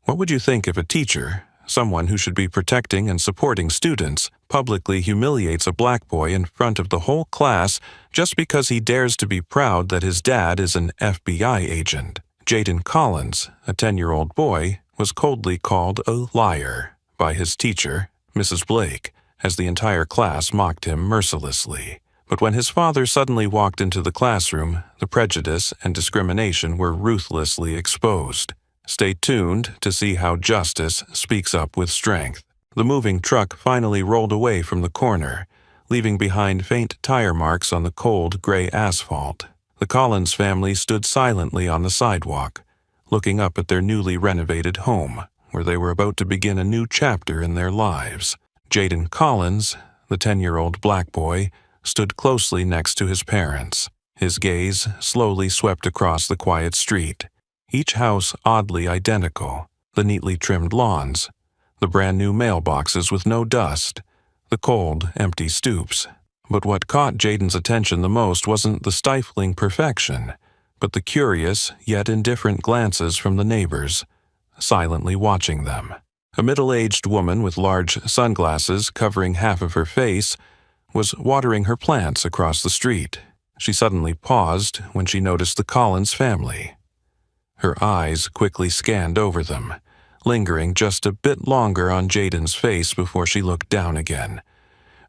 What would you think if a teacher, someone who should be protecting and supporting students, publicly humiliates a black boy in front of the whole class just because he dares to be proud that his dad is an FBI agent? Jaden Collins, a 10-year-old boy, was coldly called a liar by his teacher, Mrs. Blake, as the entire class mocked him mercilessly. But when his father suddenly walked into the classroom, the prejudice and discrimination were ruthlessly exposed. Stay tuned to see how justice speaks up with strength. The moving truck finally rolled away from the corner, leaving behind faint tire marks on the cold, gray asphalt. The Collins family stood silently on the sidewalk, looking up at their newly renovated home, where they were about to begin a new chapter in their lives. Jaden Collins, the 10-year-old black boy, stood closely next to his parents. His gaze slowly swept across the quiet street, each house oddly identical, the neatly trimmed lawns, the brand-new mailboxes with no dust, the cold, empty stoops. But what caught Jaden's attention the most wasn't the stifling perfection, but the curious yet indifferent glances from the neighbors, silently watching them. A middle-aged woman with large sunglasses covering half of her face was watering her plants across the street. She suddenly paused when she noticed the Collins family. Her eyes quickly scanned over them, lingering just a bit longer on Jaden's face before she looked down again,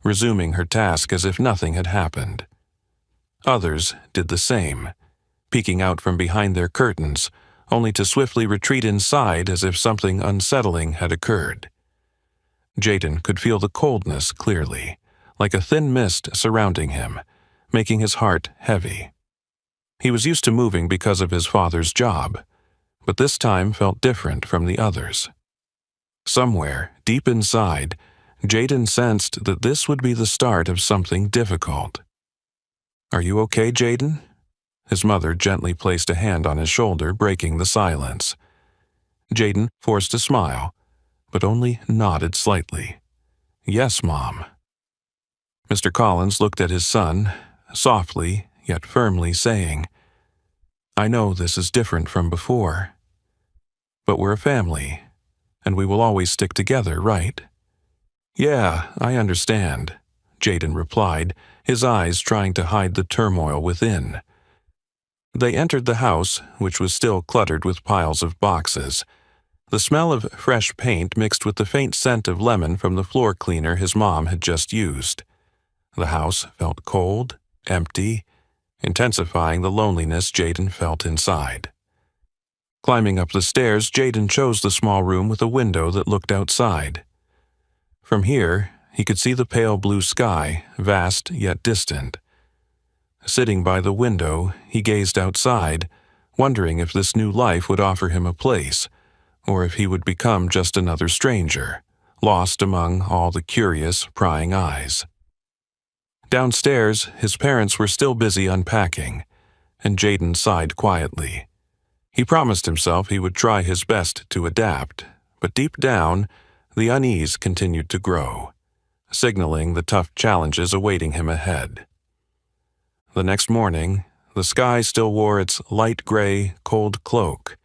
resuming her task as if nothing had happened. Others did the same, peeking out from behind their curtains, only to swiftly retreat inside as if something unsettling had occurred. Jaden could feel the coldness clearly, like a thin mist surrounding him, making his heart heavy. He was used to moving because of his father's job, but this time felt different from the others. Somewhere, deep inside, Jaden sensed that this would be the start of something difficult. "Are you okay, Jaden?" His mother gently placed a hand on his shoulder, breaking the silence. Jaden forced a smile, but only nodded slightly. "Yes, Mom." Mr. Collins looked at his son, softly yet firmly saying, "I know this is different from before, but we're a family, and we will always stick together, right?" "Yeah, I understand," Jaden replied, his eyes trying to hide the turmoil within. They entered the house, which was still cluttered with piles of boxes. The smell of fresh paint mixed with the faint scent of lemon from the floor cleaner his mom had just used. The house felt cold, empty, intensifying the loneliness Jaden felt inside. Climbing up the stairs, Jaden chose the small room with a window that looked outside. From here, he could see the pale blue sky, vast yet distant. Sitting by the window, he gazed outside, wondering if this new life would offer him a place, or if he would become just another stranger, lost among all the curious, prying eyes. Downstairs, his parents were still busy unpacking, and Jaden sighed quietly. He promised himself he would try his best to adapt, but deep down, the unease continued to grow, signaling the tough challenges awaiting him ahead. The next morning, the sky still wore its light gray, cold cloak,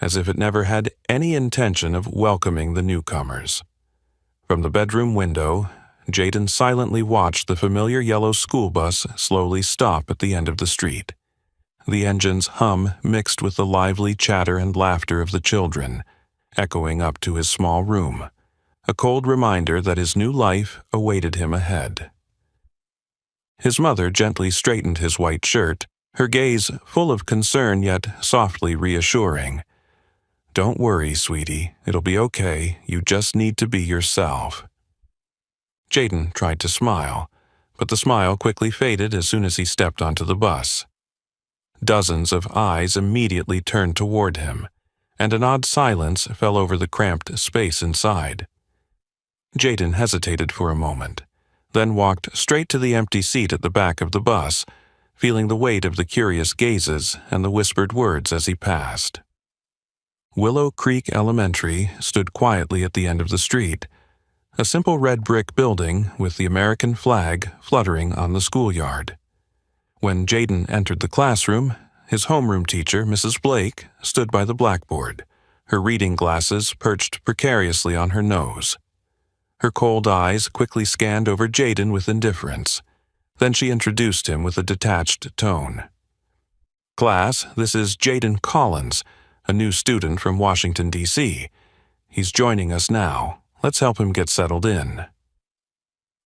as if it never had any intention of welcoming the newcomers. From the bedroom window, Jaden silently watched the familiar yellow school bus slowly stop at the end of the street. The engine's hum mixed with the lively chatter and laughter of the children, echoing up to his small room, a cold reminder that his new life awaited him ahead. His mother gently straightened his white shirt, her gaze full of concern yet softly reassuring. "Don't worry, sweetie. It'll be okay. You just need to be yourself." Jaden tried to smile, but the smile quickly faded as soon as he stepped onto the bus. Dozens of eyes immediately turned toward him, and an odd silence fell over the cramped space inside. Jaden hesitated for a moment, then walked straight to the empty seat at the back of the bus, feeling the weight of the curious gazes and the whispered words as he passed. Willow Creek Elementary stood quietly at the end of the street, a simple red brick building with the American flag fluttering on the schoolyard. When Jaden entered the classroom, his homeroom teacher, Mrs. Blake, stood by the blackboard, her reading glasses perched precariously on her nose. Her cold eyes quickly scanned over Jaden with indifference. Then she introduced him with a detached tone. "Class, this is Jaden Collins, a new student from Washington, D.C. He's joining us now. Let's help him get settled in."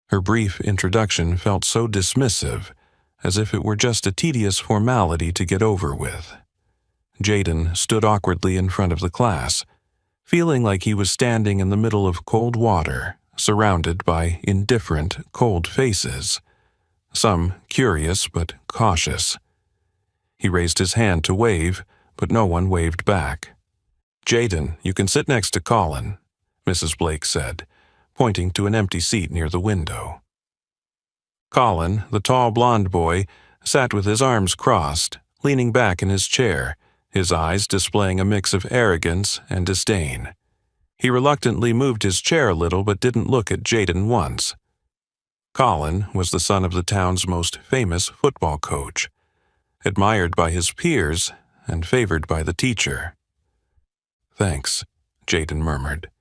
Her brief introduction felt so dismissive, as if it were just a tedious formality to get over with. Jaden stood awkwardly in front of the class, feeling like he was standing in the middle of cold water, surrounded by indifferent, cold faces, some curious but cautious. He raised his hand to wave, but no one waved back. "Jaden, you can sit next to Colin," Mrs. Blake said, pointing to an empty seat near the window. Colin, the tall blond boy, sat with his arms crossed, leaning back in his chair, his eyes displaying a mix of arrogance and disdain. He reluctantly moved his chair a little but didn't look at Jaden once. Colin was the son of the town's most famous football coach, admired by his peers and favored by the teacher. "Thanks," Jaden murmured,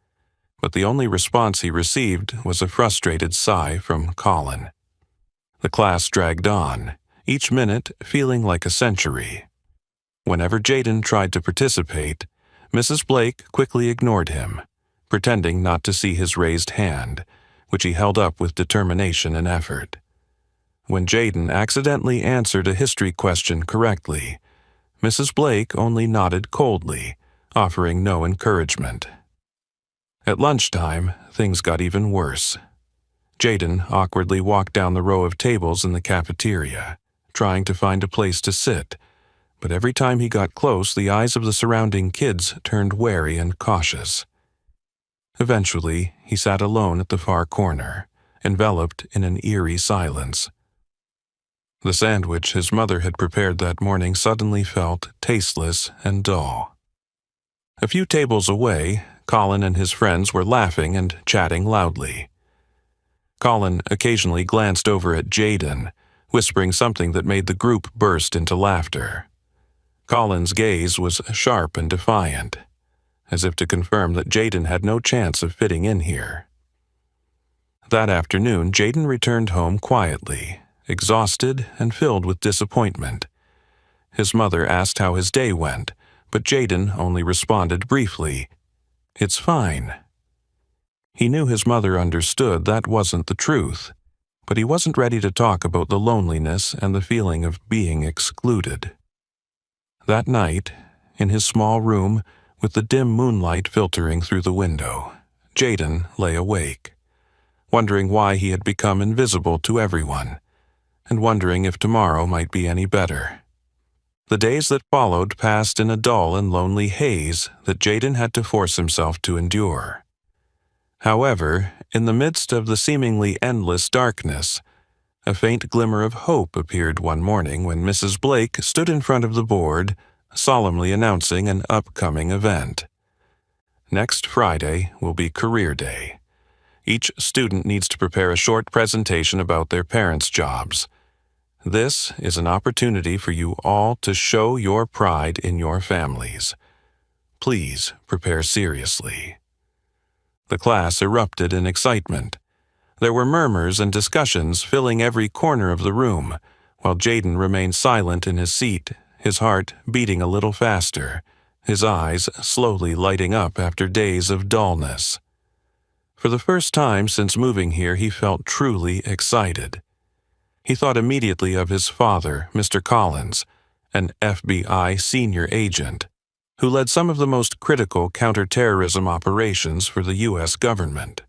but the only response he received was a frustrated sigh from Colin. The class dragged on, each minute feeling like a century. Whenever Jaden tried to participate, Mrs. Blake quickly ignored him, pretending not to see his raised hand, which he held up with determination and effort. When Jaden accidentally answered a history question correctly, Mrs. Blake only nodded coldly, offering no encouragement. At lunchtime, things got even worse. Jaden awkwardly walked down the row of tables in the cafeteria, trying to find a place to sit, but every time he got close, the eyes of the surrounding kids turned wary and cautious. Eventually, he sat alone at the far corner, enveloped in an eerie silence. The sandwich his mother had prepared that morning suddenly felt tasteless and dull. A few tables away, Colin and his friends were laughing and chatting loudly. Colin occasionally glanced over at Jaden, whispering something that made the group burst into laughter. Colin's gaze was sharp and defiant, as if to confirm that Jaden had no chance of fitting in here. That afternoon, Jaden returned home quietly, exhausted and filled with disappointment. His mother asked how his day went, but Jaden only responded briefly, "It's fine." He knew his mother understood that wasn't the truth, but he wasn't ready to talk about the loneliness and the feeling of being excluded. That night, in his small room, with the dim moonlight filtering through the window, Jaden lay awake, wondering why he had become invisible to everyone, and wondering if tomorrow might be any better. The days that followed passed in a dull and lonely haze that Jaden had to force himself to endure. However, in the midst of the seemingly endless darkness, a faint glimmer of hope appeared one morning when Mrs. Blake stood in front of the board, solemnly announcing an upcoming event. Next Friday will be Career Day. Each student needs to prepare a short presentation about their parents' jobs. This is an opportunity for you all to show your pride in your families. Please prepare seriously. The class erupted in excitement. There were murmurs and discussions filling every corner of the room, while Jaden remained silent in his seat, his heart beating a little faster, his eyes slowly lighting up after days of dullness. For the first time since moving here, he felt truly excited. He thought immediately of his father, Mr. Collins, an FBI senior agent, who led some of the most critical counterterrorism operations for the U.S. government.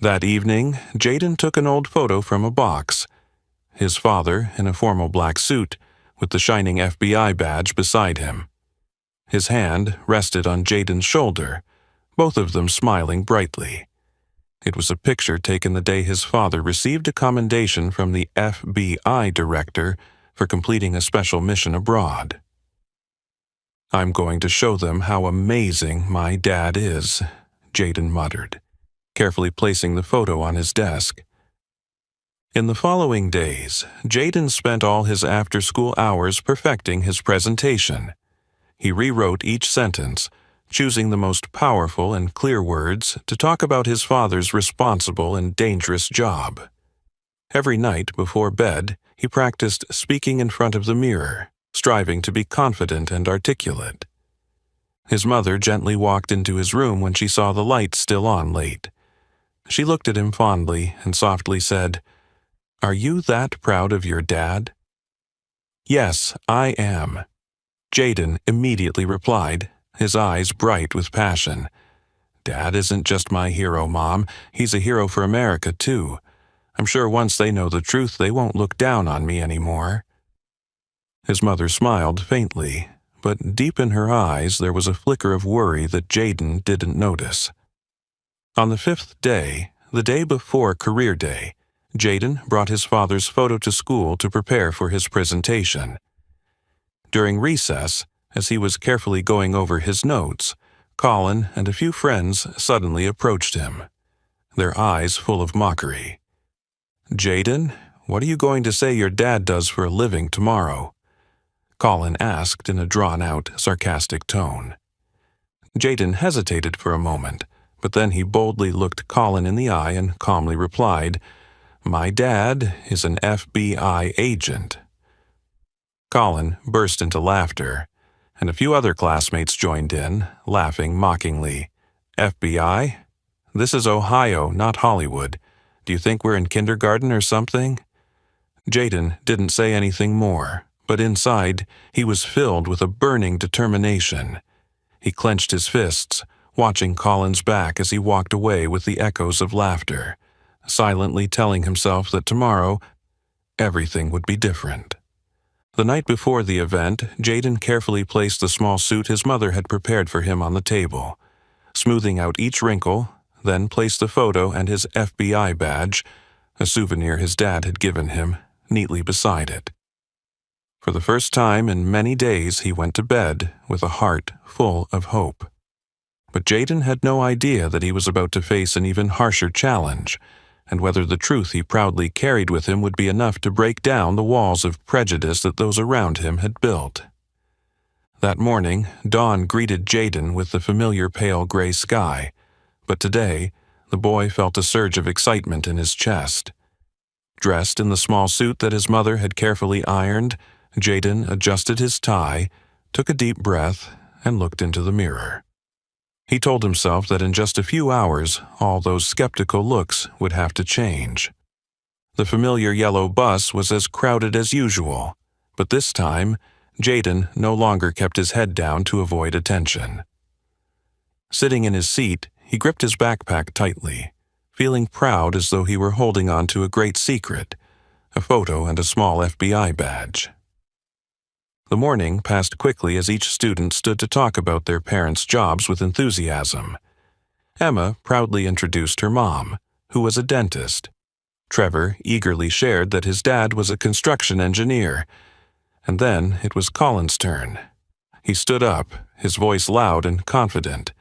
That evening, Jaden took an old photo from a box, his father in a formal black suit with the shining FBI badge beside him. His hand rested on Jaden's shoulder, both of them smiling brightly. It was a picture taken the day his father received a commendation from the FBI director for completing a special mission abroad. "I'm going to show them how amazing my dad is," Jaden muttered, carefully placing the photo on his desk. In the following days, Jaden spent all his after-school hours perfecting his presentation. He rewrote each sentence, choosing the most powerful and clear words to talk about his father's responsible and dangerous job. Every night before bed, he practiced speaking in front of the mirror, striving to be confident and articulate. His mother gently walked into his room when she saw the light still on late. She looked at him fondly and softly said, "Are you that proud of your dad?" "Yes, I am," Jaden immediately replied, his eyes bright with passion. "Dad isn't just my hero, Mom. He's a hero for America, too. I'm sure once they know the truth, they won't look down on me anymore." His mother smiled faintly, but deep in her eyes there was a flicker of worry that Jaden didn't notice. On the 5th day, the day before Career Day, Jaden brought his father's photo to school to prepare for his presentation. During recess, as he was carefully going over his notes, Colin and a few friends suddenly approached him, their eyes full of mockery. "Jaden, what are you going to say your dad does for a living tomorrow?" Colin asked in a drawn-out, sarcastic tone. Jaden hesitated for a moment, but then he boldly looked Colin in the eye and calmly replied, "My dad is an FBI agent." Colin burst into laughter, and a few other classmates joined in, laughing mockingly. "FBI? This is Ohio, not Hollywood. Do you think we're in kindergarten or something?" Jaden didn't say anything more, but inside he was filled with a burning determination. He clenched his fists, watching Colin's back as he walked away with the echoes of laughter, silently telling himself that tomorrow everything would be different. The night before the event, Jaden carefully placed the small suit his mother had prepared for him on the table, smoothing out each wrinkle, then placed the photo and his FBI badge, a souvenir his dad had given him, neatly beside it. For the first time in many days, he went to bed with a heart full of hope. But Jaden had no idea that he was about to face an even harsher challenge, and whether the truth he proudly carried with him would be enough to break down the walls of prejudice that those around him had built. That morning, dawn greeted Jaden with the familiar pale gray sky, but today, the boy felt a surge of excitement in his chest. Dressed in the small suit that his mother had carefully ironed, Jaden adjusted his tie, took a deep breath, and looked into the mirror. He told himself that in just a few hours, all those skeptical looks would have to change. The familiar yellow bus was as crowded as usual, but this time, Jaden no longer kept his head down to avoid attention. Sitting in his seat, he gripped his backpack tightly, feeling proud as though he were holding on to a great secret, a photo and a small FBI badge. The morning passed quickly as each student stood to talk about their parents' jobs with enthusiasm. Emma proudly introduced her mom, who was a dentist. Trevor eagerly shared that his dad was a construction engineer. And then it was Colin's turn. He stood up, his voice loud and confident.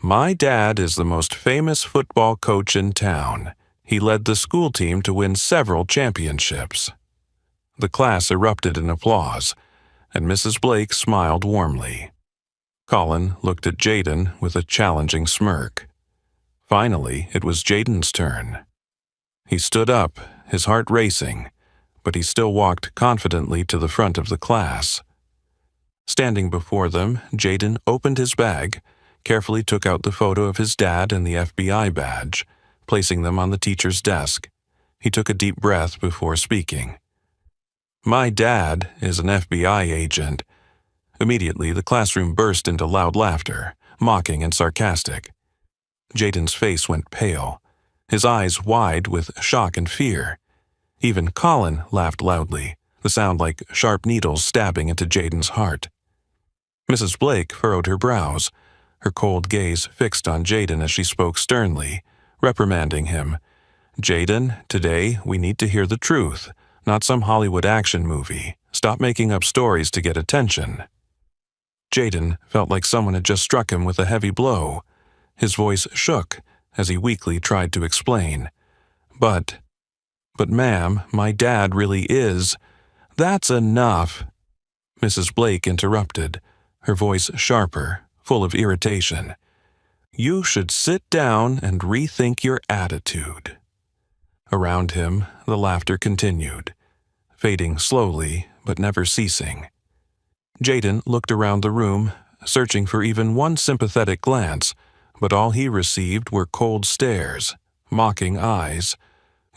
"My dad is the most famous football coach in town. He led the school team to win several championships." The class erupted in applause, and Mrs. Blake smiled warmly. Colin looked at Jaden with a challenging smirk. Finally, it was Jaden's turn. He stood up, his heart racing, but he still walked confidently to the front of the class. Standing before them, Jaden opened his bag, carefully took out the photo of his dad and the FBI badge, placing them on the teacher's desk. He took a deep breath before speaking. "My dad is an FBI agent." Immediately, the classroom burst into loud laughter, mocking and sarcastic. Jaden's face went pale, his eyes wide with shock and fear. Even Colin laughed loudly, the sound like sharp needles stabbing into Jaden's heart. Mrs. Blake furrowed her brows, her cold gaze fixed on Jaden as she spoke sternly, reprimanding him. "Jaden, today we need to hear the truth, not some Hollywood action movie. Stop making up stories to get attention." Jaden felt like someone had just struck him with a heavy blow. His voice shook as he weakly tried to explain. But ma'am, my dad really is." "That's enough," Mrs. Blake interrupted, her voice sharper, full of irritation. "You should sit down and rethink your attitude." Around him, the laughter continued, fading slowly but never ceasing. Jaden looked around the room, searching for even one sympathetic glance, but all he received were cold stares, mocking eyes,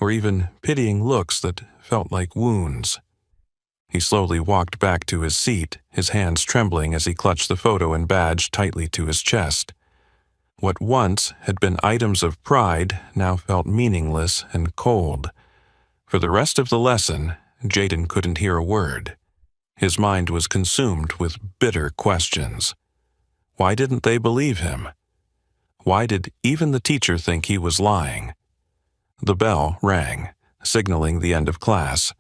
or even pitying looks that felt like wounds. He slowly walked back to his seat, his hands trembling as he clutched the photo and badge tightly to his chest. What once had been items of pride now felt meaningless and cold. For the rest of the lesson, Jaden couldn't hear a word. His mind was consumed with bitter questions. Why didn't they believe him? Why did even the teacher think he was lying? The bell rang, signaling the end of class.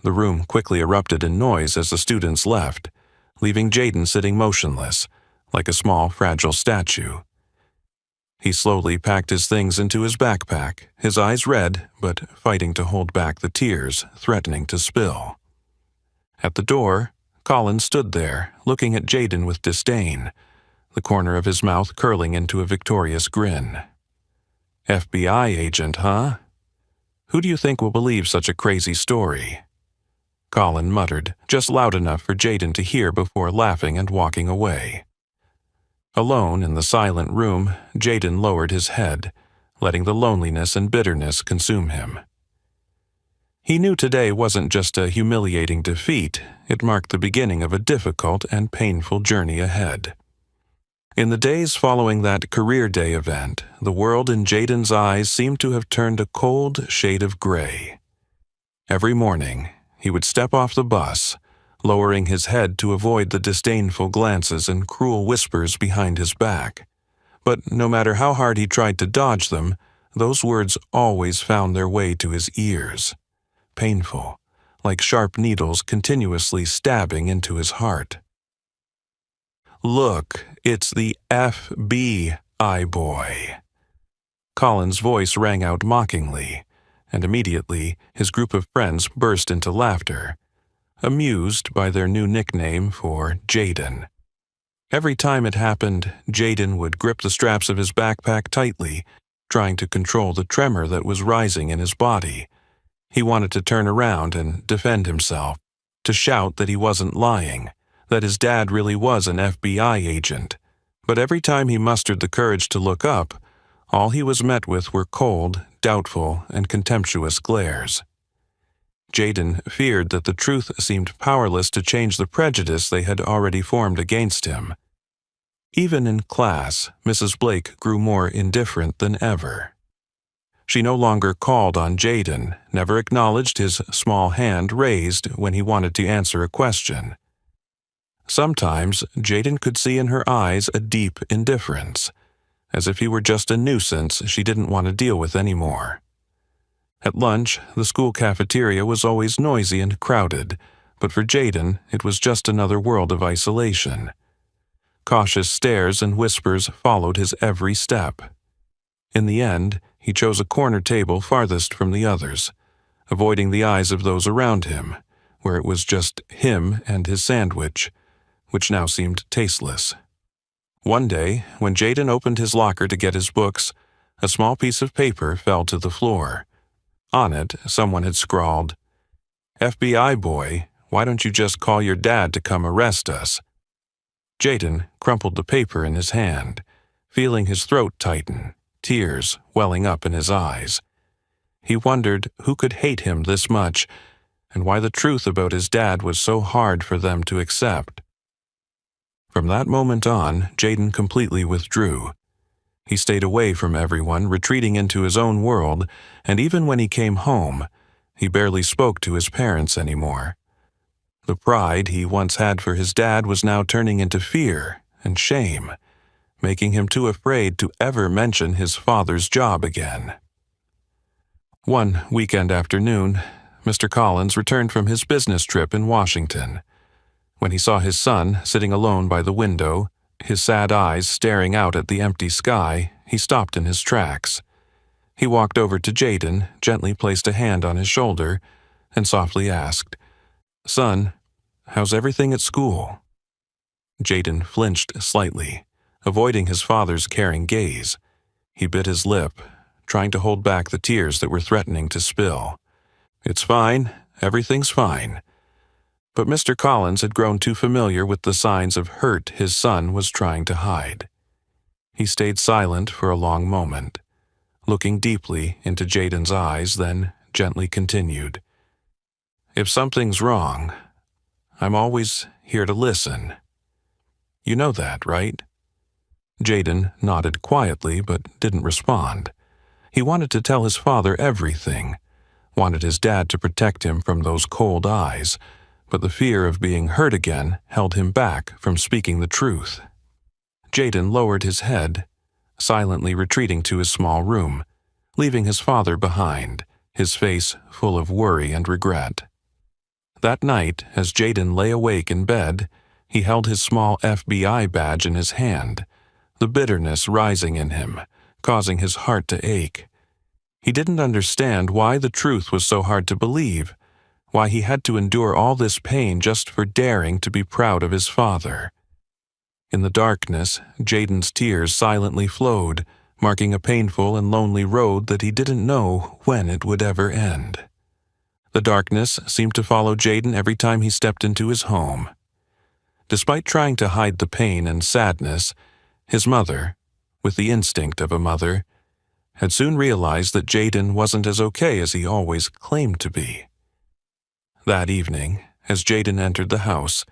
The room quickly erupted in noise as the students left, leaving Jaden sitting motionless, like a small, fragile statue. He slowly packed his things into his backpack, his eyes red, but fighting to hold back the tears threatening to spill. At the door, Colin stood there, looking at Jaden with disdain, the corner of his mouth curling into a victorious grin. "FBI agent, huh? Who do you think will believe such a crazy story?" Colin muttered, just loud enough for Jaden to hear before laughing and walking away. Alone in the silent room, Jaden lowered his head, letting the loneliness and bitterness consume him. He knew today wasn't just a humiliating defeat, it marked the beginning of a difficult and painful journey ahead. In the days following that career day event, the world in Jaden's eyes seemed to have turned a cold shade of gray. Every morning, he would step off the bus, lowering his head to avoid the disdainful glances and cruel whispers behind his back. But no matter how hard he tried to dodge them, those words always found their way to his ears. Painful, like sharp needles continuously stabbing into his heart. "Look, it's the FBI boy." Colin's voice rang out mockingly, and immediately his group of friends burst into laughter, amused by their new nickname for Jaden. Every time it happened, Jaden would grip the straps of his backpack tightly, trying to control the tremor that was rising in his body. He wanted to turn around and defend himself, to shout that he wasn't lying, that his dad really was an FBI agent. But every time he mustered the courage to look up, all he was met with were cold, doubtful, and contemptuous glares. Jaden feared that the truth seemed powerless to change the prejudice they had already formed against him. Even in class, Mrs. Blake grew more indifferent than ever. She no longer called on Jaden, never acknowledged his small hand raised when he wanted to answer a question. Sometimes Jaden could see in her eyes a deep indifference, as if he were just a nuisance she didn't want to deal with anymore. At lunch, the school cafeteria was always noisy and crowded, but for Jaden, it was just another world of isolation. Cautious stares and whispers followed his every step. In the end, he chose a corner table farthest from the others, avoiding the eyes of those around him, where it was just him and his sandwich, which now seemed tasteless. One day, when Jaden opened his locker to get his books, a small piece of paper fell to the floor. On it, someone had scrawled, "FBI boy, why don't you just call your dad to come arrest us?" Jaden crumpled the paper in his hand, feeling his throat tighten, tears welling up in his eyes. He wondered who could hate him this much, and why the truth about his dad was so hard for them to accept. From that moment on, Jaden completely withdrew. He stayed away from everyone, retreating into his own world, and even when he came home, he barely spoke to his parents anymore. The pride he once had for his dad was now turning into fear and shame, making him too afraid to ever mention his father's job again. One weekend afternoon, Mr. Collins returned from his business trip in Washington. When he saw his son sitting alone by the window, his sad eyes staring out at the empty sky, he stopped in his tracks. He walked over to Jaden, gently placed a hand on his shoulder, and softly asked, "Son, how's everything at school?" Jaden flinched slightly, avoiding his father's caring gaze. He bit his lip, trying to hold back the tears that were threatening to spill. "It's fine. Everything's fine." But Mr. Collins had grown too familiar with the signs of hurt his son was trying to hide. He stayed silent for a long moment, looking deeply into Jaden's eyes, then gently continued. "If something's wrong, I'm always here to listen. You know that, right?" Jaden nodded quietly but didn't respond. He wanted to tell his father everything, wanted his dad to protect him from those cold eyes, but the fear of being hurt again held him back from speaking the truth. Jaden lowered his head, silently retreating to his small room, leaving his father behind, his face full of worry and regret. That night, as Jaden lay awake in bed, he held his small FBI badge in his hand, the bitterness rising in him, causing his heart to ache. He didn't understand why the truth was so hard to believe, why he had to endure all this pain just for daring to be proud of his father. In the darkness, Jaden's tears silently flowed, marking a painful and lonely road that he didn't know when it would ever end. The darkness seemed to follow Jaden every time he stepped into his home. Despite trying to hide the pain and sadness, his mother, with the instinct of a mother, had soon realized that Jaden wasn't as okay as he always claimed to be. That evening, as Jaden entered the house,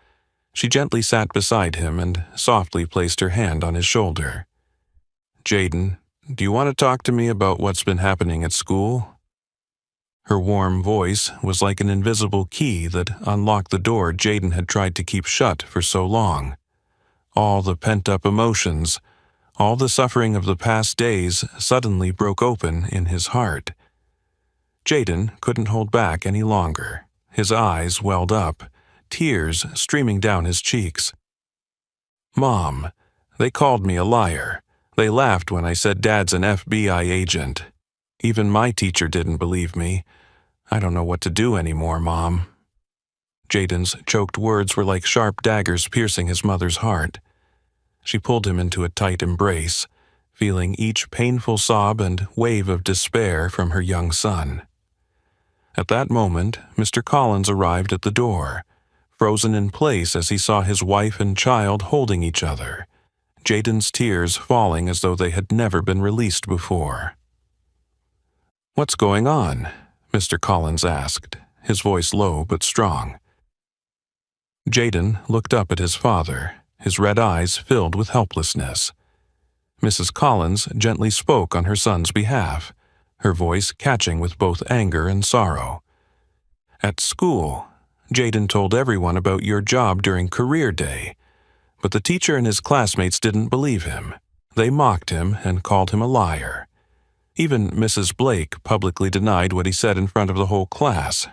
she gently sat beside him and softly placed her hand on his shoulder. "Jaden, do you want to talk to me about what's been happening at school?" Her warm voice was like an invisible key that unlocked the door Jaden had tried to keep shut for so long. All the pent-up emotions, all the suffering of the past days suddenly broke open in his heart. Jaden couldn't hold back any longer. His eyes welled up, tears streaming down his cheeks. "Mom, they called me a liar. They laughed when I said Dad's an FBI agent. Even my teacher didn't believe me. I don't know what to do anymore, Mom." Jaden's choked words were like sharp daggers piercing his mother's heart. She pulled him into a tight embrace, feeling each painful sob and wave of despair from her young son. At that moment, Mr. Collins arrived at the door, frozen in place as he saw his wife and child holding each other, Jaden's tears falling as though they had never been released before. "What's going on?" Mr. Collins asked, his voice low but strong. Jaden looked up at his father, his red eyes filled with helplessness. Mrs. Collins gently spoke on her son's behalf, her voice catching with both anger and sorrow. "At school, Jaden told everyone about your job during career day, but the teacher and his classmates didn't believe him. They mocked him and called him a liar. Even Mrs. Blake publicly denied what he said in front of the whole class."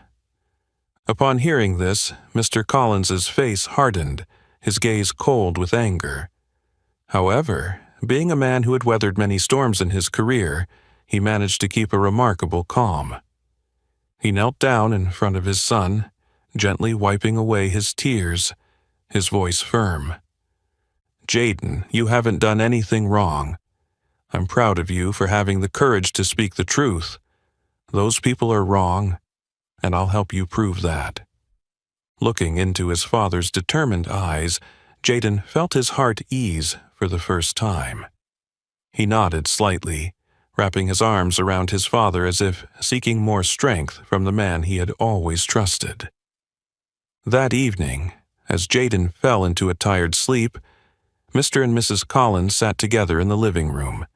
Upon hearing this, Mr. Collins's face hardened, his gaze cold with anger. However, being a man who had weathered many storms in his career, he managed to keep a remarkable calm. He knelt down in front of his son, gently wiping away his tears, his voice firm. "Jaden, you haven't done anything wrong. I'm proud of you for having the courage to speak the truth. Those people are wrong, and I'll help you prove that." Looking into his father's determined eyes, Jaden felt his heart ease for the first time. He nodded slightly, wrapping his arms around his father as if seeking more strength from the man he had always trusted. That evening, as Jaden fell into a tired sleep, Mr. and Mrs. Collins sat together in the living room,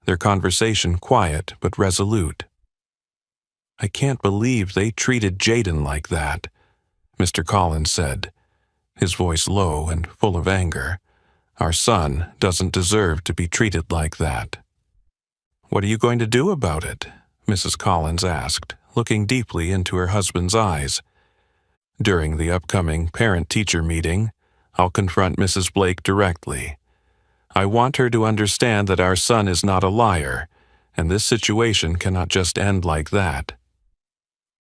their conversation quiet but resolute. "I can't believe they treated Jaden like that," Mr. Collins said, his voice low and full of anger. "Our son doesn't deserve to be treated like that." "What are you going to do about it?" Mrs. Collins asked, looking deeply into her husband's eyes. "During the upcoming parent-teacher meeting, I'll confront Mrs. Blake directly. I want her to understand that our son is not a liar, and this situation cannot just end like that."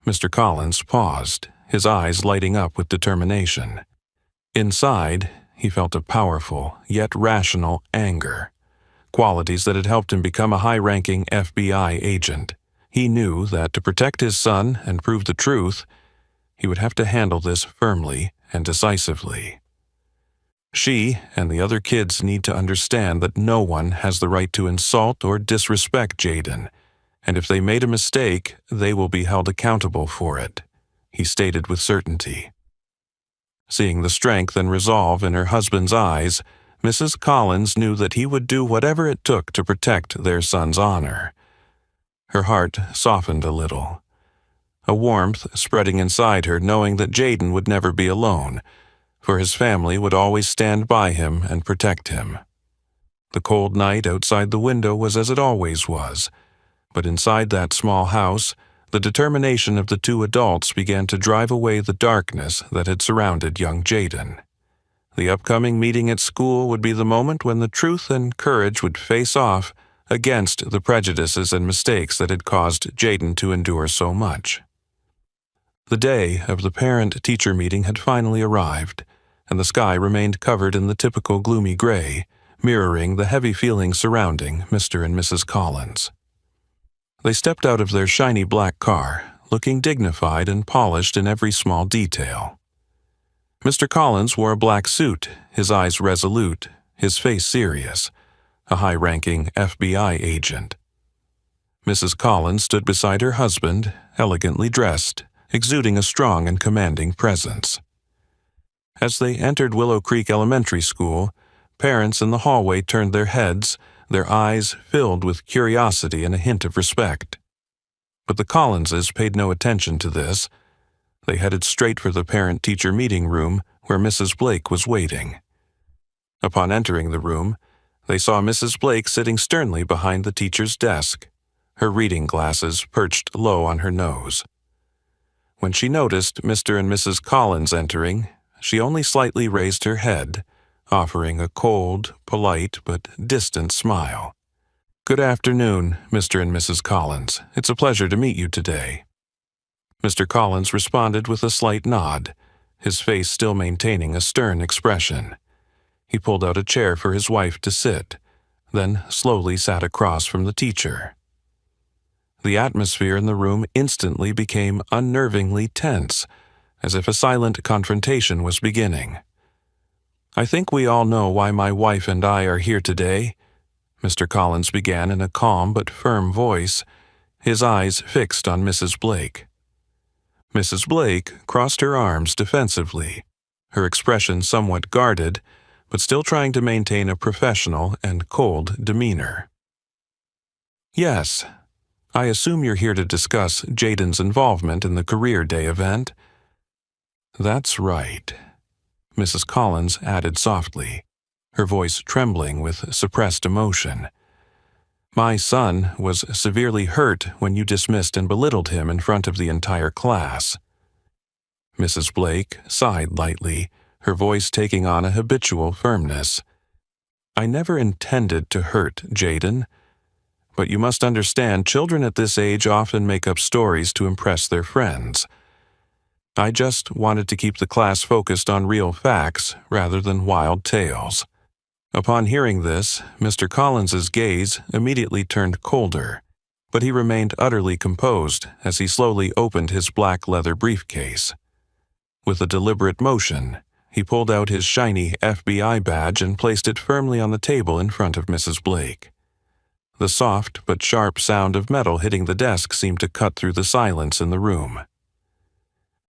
Mr. Collins paused, his eyes lighting up with determination. Inside, he felt a powerful, yet rational anger, qualities that had helped him become a high-ranking FBI agent. He knew that to protect his son and prove the truth, he would have to handle this firmly and decisively. She and the other kids need to understand that no one has the right to insult or disrespect Jaden, and if they made a mistake, they will be held accountable for it, he stated with certainty. Seeing the strength and resolve in her husband's eyes, Mrs. Collins knew that he would do whatever it took to protect their son's honor. Her heart softened a little, a warmth spreading inside her, knowing that Jaden would never be alone, for his family would always stand by him and protect him. The cold night outside the window was as it always was, but inside that small house, the determination of the two adults began to drive away the darkness that had surrounded young Jaden. The upcoming meeting at school would be the moment when the truth and courage would face off against the prejudices and mistakes that had caused Jaden to endure so much. The day of the parent-teacher meeting had finally arrived, and the sky remained covered in the typical gloomy gray, mirroring the heavy feelings surrounding Mr. and Mrs. Collins. They stepped out of their shiny black car, looking dignified and polished in every small detail. Mr. Collins wore a black suit, his eyes resolute, his face serious, a high-ranking FBI agent. Mrs. Collins stood beside her husband, elegantly dressed, exuding a strong and commanding presence. As they entered Willow Creek Elementary School, parents in the hallway turned their heads, their eyes filled with curiosity and a hint of respect. But the Collinses paid no attention to this. They headed straight for the parent-teacher meeting room where Mrs. Blake was waiting. Upon entering the room, they saw Mrs. Blake sitting sternly behind the teacher's desk, her reading glasses perched low on her nose. When she noticed Mr. and Mrs. Collins entering, she only slightly raised her head, offering a cold, polite, but distant smile. "Good afternoon, Mr. and Mrs. Collins. It's a pleasure to meet you today." Mr. Collins responded with a slight nod, his face still maintaining a stern expression. He pulled out a chair for his wife to sit, then slowly sat across from the teacher. The atmosphere in the room instantly became unnervingly tense, as if a silent confrontation was beginning. "I think we all know why my wife and I are here today," Mr. Collins began in a calm but firm voice, his eyes fixed on Mrs. Blake. Mrs. Blake crossed her arms defensively, her expression somewhat guarded, but still trying to maintain a professional and cold demeanor. "Yes, I assume you're here to discuss Jaden's involvement in the Career Day event." "That's right," Mrs. Collins added softly, her voice trembling with suppressed emotion. "My son was severely hurt when you dismissed and belittled him in front of the entire class." Mrs. Blake sighed lightly, her voice taking on a habitual firmness. "I never intended to hurt Jaden, but you must understand children at this age often make up stories to impress their friends. I just wanted to keep the class focused on real facts rather than wild tales." Upon hearing this, Mr. Collins's gaze immediately turned colder, but he remained utterly composed as he slowly opened his black leather briefcase. With a deliberate motion, he pulled out his shiny FBI badge and placed it firmly on the table in front of Mrs. Blake. The soft but sharp sound of metal hitting the desk seemed to cut through the silence in the room.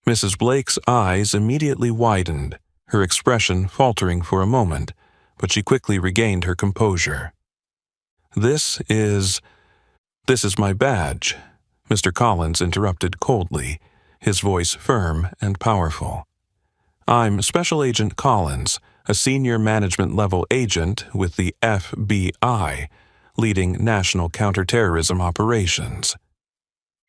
Mrs. Blake's eyes immediately widened, her expression faltering for a moment, but she quickly regained her composure. This is my badge," Mr. Collins interrupted coldly, his voice firm and powerful. "I'm Special Agent Collins, a senior management-level agent with the FBI, leading national counterterrorism operations."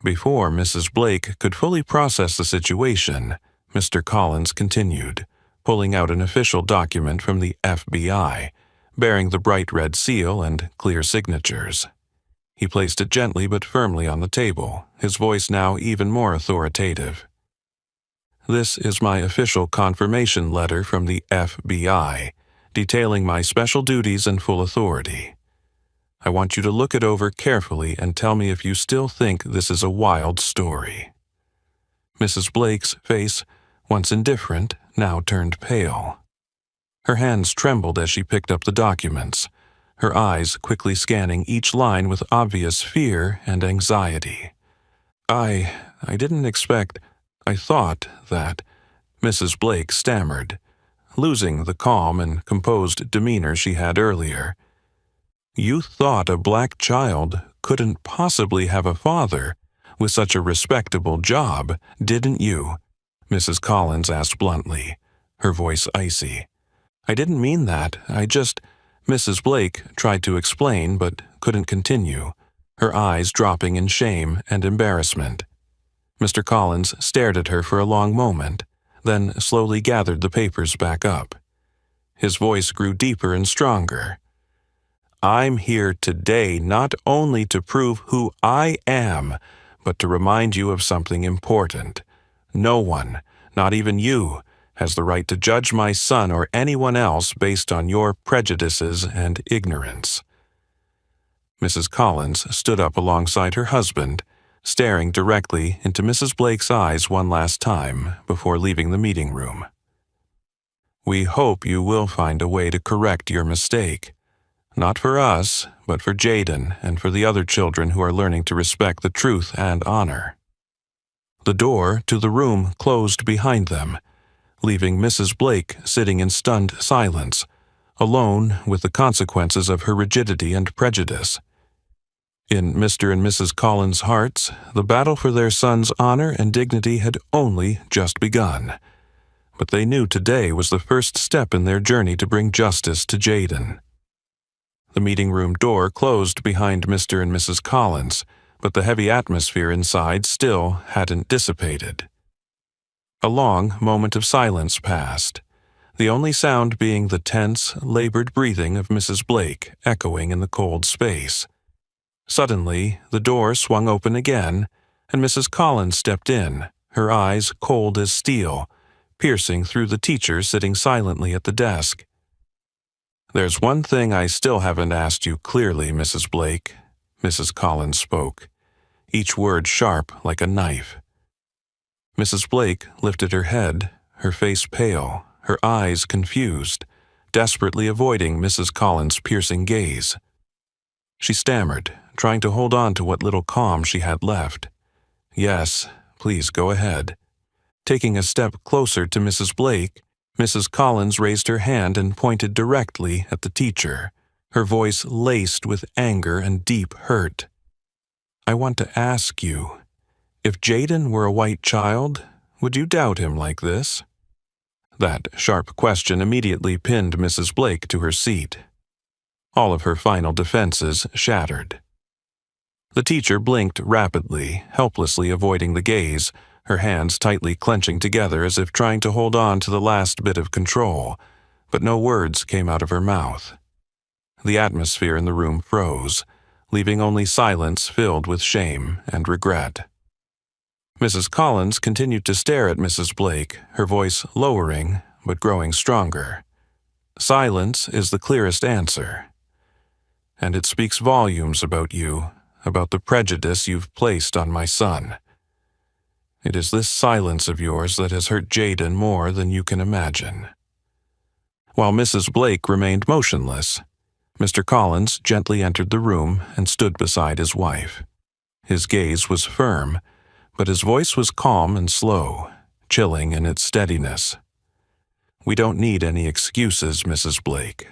Before Mrs. Blake could fully process the situation, Mr. Collins continued, pulling out an official document from the FBI, bearing the bright red seal and clear signatures. He placed it gently but firmly on the table, his voice now even more authoritative. This is my official confirmation letter from the FBI, detailing my special duties and full authority. I want you to look it over carefully and tell me if you still think this is a wild story." Mrs. Blake's face, once indifferent, now turned pale. Her hands trembled as she picked up the documents, her eyes quickly scanning each line with obvious fear and anxiety. I didn't expect, I thought that," Mrs. Blake stammered, losing the calm and composed demeanor she had earlier. "You thought a black child couldn't possibly have a father with such a respectable job, didn't you?" Mrs. Collins asked bluntly, her voice icy. "I didn't mean that. Mrs. Blake tried to explain but couldn't continue, her eyes dropping in shame and embarrassment. Mr. Collins stared at her for a long moment, then slowly gathered the papers back up. His voice grew deeper and stronger. "I'm here today not only to prove who I am, but to remind you of something important. No one, not even you, has the right to judge my son or anyone else based on your prejudices and ignorance." Mrs. Collins stood up alongside her husband, staring directly into Mrs. Blake's eyes one last time before leaving the meeting room. "We hope you will find a way to correct your mistake. Not for us, but for Jaden and for the other children who are learning to respect the truth and honor." The door to the room closed behind them, leaving Mrs. Blake sitting in stunned silence, alone with the consequences of her rigidity and prejudice. In Mr. and Mrs. Collins' hearts, the battle for their son's honor and dignity had only just begun. But they knew today was the first step in their journey to bring justice to Jaden. The meeting room door closed behind Mr. and Mrs. Collins, but the heavy atmosphere inside still hadn't dissipated. A long moment of silence passed, the only sound being the tense, labored breathing of Mrs. Blake echoing in the cold space. Suddenly, the door swung open again, and Mrs. Collins stepped in, her eyes cold as steel, piercing through the teacher sitting silently at the desk. "There's one thing I still haven't asked you clearly, Mrs. Blake," Mrs. Collins spoke, each word sharp like a knife. Mrs. Blake lifted her head, her face pale, her eyes confused, desperately avoiding Mrs. Collins' piercing gaze. She stammered, trying to hold on to what little calm she had left. "Yes, please go ahead." Taking a step closer to Mrs. Blake, Mrs. Collins raised her hand and pointed directly at the teacher, her voice laced with anger and deep hurt. "I want to ask you, if Jaden were a white child, would you doubt him like this?" That sharp question immediately pinned Mrs. Blake to her seat. All of her final defenses shattered. The teacher blinked rapidly, helplessly avoiding the gaze, her hands tightly clenching together as if trying to hold on to the last bit of control, but no words came out of her mouth. The atmosphere in the room froze, leaving only silence filled with shame and regret. Mrs. Collins continued to stare at Mrs. Blake, her voice lowering but growing stronger. "Silence is the clearest answer, and it speaks volumes about you, about the prejudice you've placed on my son. It is this silence of yours that has hurt Jaden more than you can imagine." While Mrs. Blake remained motionless, Mr. Collins gently entered the room and stood beside his wife. His gaze was firm, but his voice was calm and slow, chilling in its steadiness. "We don't need any excuses, Mrs. Blake.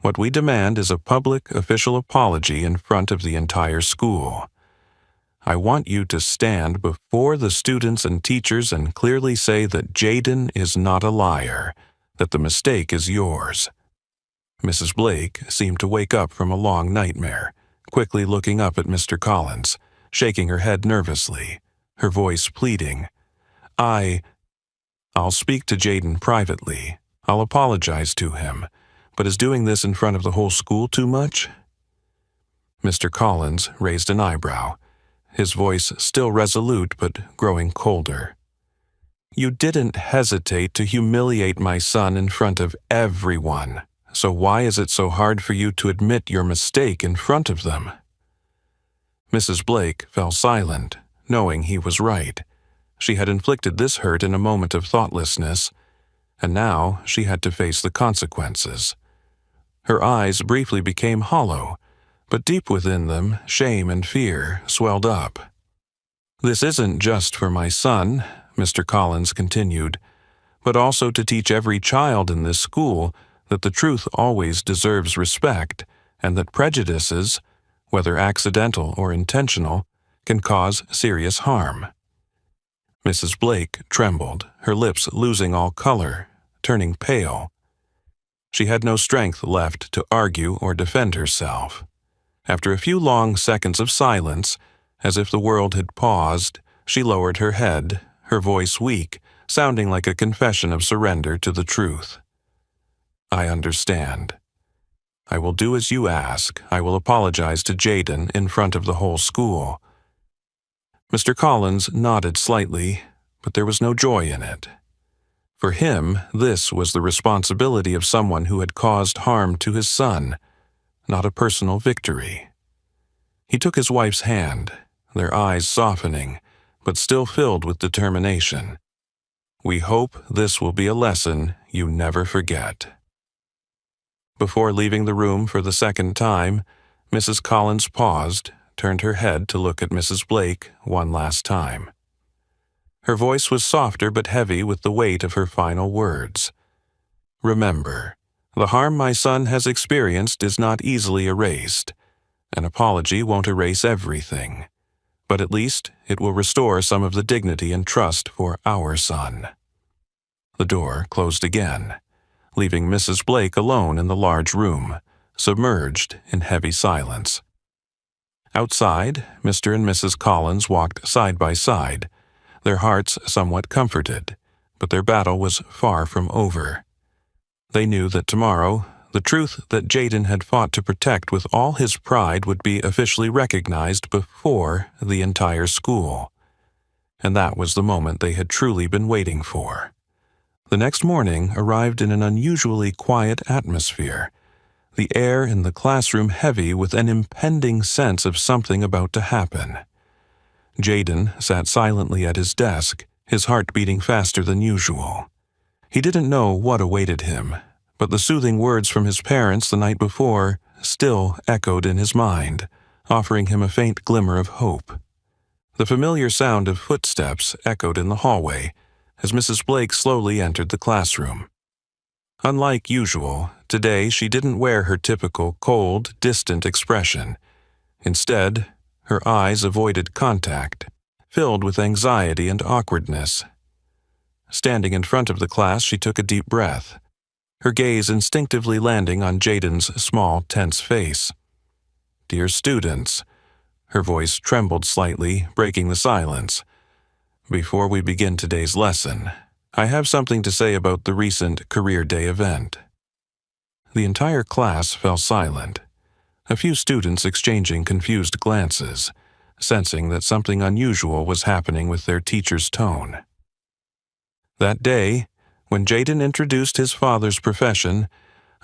What we demand is a public official apology in front of the entire school. I want you to stand before the students and teachers and clearly say that Jaden is not a liar, that the mistake is yours." Mrs. Blake seemed to wake up from a long nightmare, quickly looking up at Mr. Collins, shaking her head nervously, her voice pleading. I'll speak to Jaden privately. I'll apologize to him. But is doing this in front of the whole school too much?" Mr. Collins raised an eyebrow, his voice still resolute but growing colder. You didn't hesitate to humiliate my son in front of everyone, so why is it so hard for you to admit your mistake in front of them?" Mrs. Blake fell silent, knowing he was right. She had inflicted this hurt in a moment of thoughtlessness, and now she had to face the consequences. Her eyes briefly became hollow, but deep within them, shame and fear swelled up. "This isn't just for my son," Mr. Collins continued, "but also to teach every child in this school that the truth always deserves respect, and that prejudices, whether accidental or intentional, can cause serious harm." Mrs. Blake trembled, her lips losing all color, turning pale. She had no strength left to argue or defend herself. After a few long seconds of silence, as if the world had paused, she lowered her head, her voice weak, sounding like a confession of surrender to the truth. "I understand. I will do as you ask. I will apologize to Jaden in front of the whole school." Mr. Collins nodded slightly, but there was no joy in it. For him, this was the responsibility of someone who had caused harm to his son, not a personal victory. He took his wife's hand, their eyes softening, but still filled with determination. "We hope this will be a lesson you never forget." Before leaving the room for the second time, Mrs. Collins paused, turned her head to look at Mrs. Blake one last time. Her voice was softer but heavy with the weight of her final words. "Remember, the harm my son has experienced is not easily erased. An apology won't erase everything, but at least it will restore some of the dignity and trust for our son." The door closed again, leaving Mrs. Blake alone in the large room, submerged in heavy silence. Outside, Mr. and Mrs. Collins walked side by side, their hearts somewhat comforted, but their battle was far from over. They knew that tomorrow, the truth that Jaden had fought to protect with all his pride would be officially recognized before the entire school. And that was the moment they had truly been waiting for. The next morning arrived in an unusually quiet atmosphere, the air in the classroom heavy with an impending sense of something about to happen. Jaden sat silently at his desk, his heart beating faster than usual. He didn't know what awaited him, but the soothing words from his parents the night before still echoed in his mind, offering him a faint glimmer of hope. The familiar sound of footsteps echoed in the hallway as Mrs. Blake slowly entered the classroom. Unlike usual, today she didn't wear her typical cold, distant expression. Instead, her eyes avoided contact, filled with anxiety and awkwardness. Standing in front of the class, she took a deep breath, her gaze instinctively landing on Jaden's small, tense face. "Dear students," her voice trembled slightly, breaking the silence. "Before we begin today's lesson, I have something to say about the recent Career Day event." The entire class fell silent, a few students exchanging confused glances, sensing that something unusual was happening with their teacher's tone. That day, when Jaden introduced his father's profession,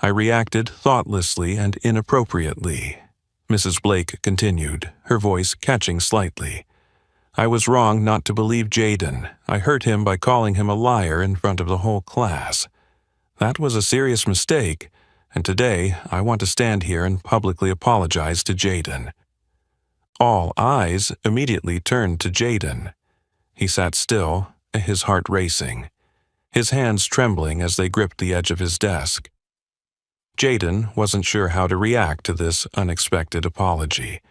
I reacted thoughtlessly and inappropriately. Mrs. Blake continued, her voice catching slightly. "I was wrong not to believe Jaden. I hurt him by calling him a liar in front of the whole class. That was a serious mistake, and today I want to stand here and publicly apologize to Jaden." All eyes immediately turned to Jaden. He sat still, his heart racing, his hands trembling as they gripped the edge of his desk. Jaden wasn't sure how to react to this unexpected apology.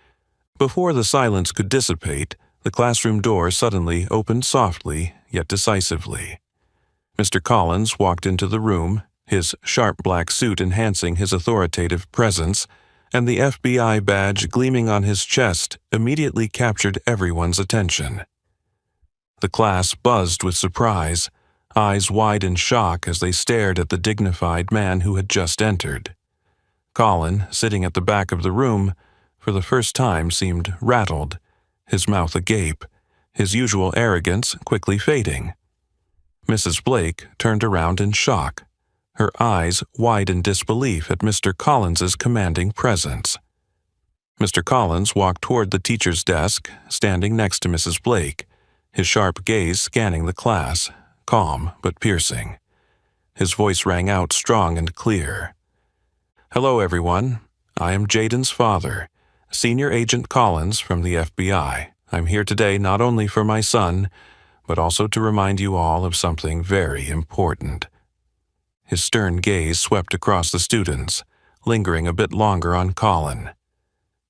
Before the silence could dissipate, the classroom door suddenly opened softly, yet decisively. Mr. Collins walked into the room, his sharp black suit enhancing his authoritative presence, and the FBI badge gleaming on his chest immediately captured everyone's attention. The class buzzed with surprise, eyes wide in shock as they stared at the dignified man who had just entered. Colin, sitting at the back of the room, for the first time seemed rattled, his mouth agape, his usual arrogance quickly fading. Mrs. Blake turned around in shock, her eyes wide in disbelief at Mr. Collins's commanding presence. Mr. Collins walked toward the teacher's desk, standing next to Mrs. Blake, his sharp gaze scanning the class, calm but piercing. His voice rang out strong and clear. "Hello, everyone. I am Jaden's father, Senior Agent Collins from the FBI. I'm here today not only for my son, but also to remind you all of something very important." His stern gaze swept across the students, lingering a bit longer on Colin.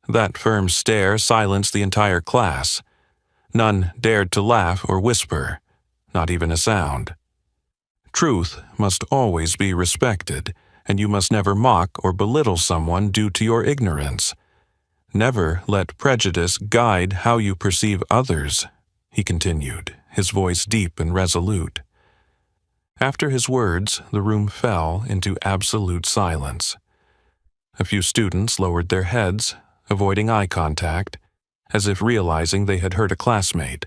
That firm stare silenced the entire class. None dared to laugh or whisper, not even a sound. Truth must always be respected, and you must never mock or belittle someone due to your ignorance. Never let prejudice guide how you perceive others, he continued, his voice deep and resolute. After his words, the room fell into absolute silence. A few students lowered their heads, avoiding eye contact, as if realizing they had hurt a classmate.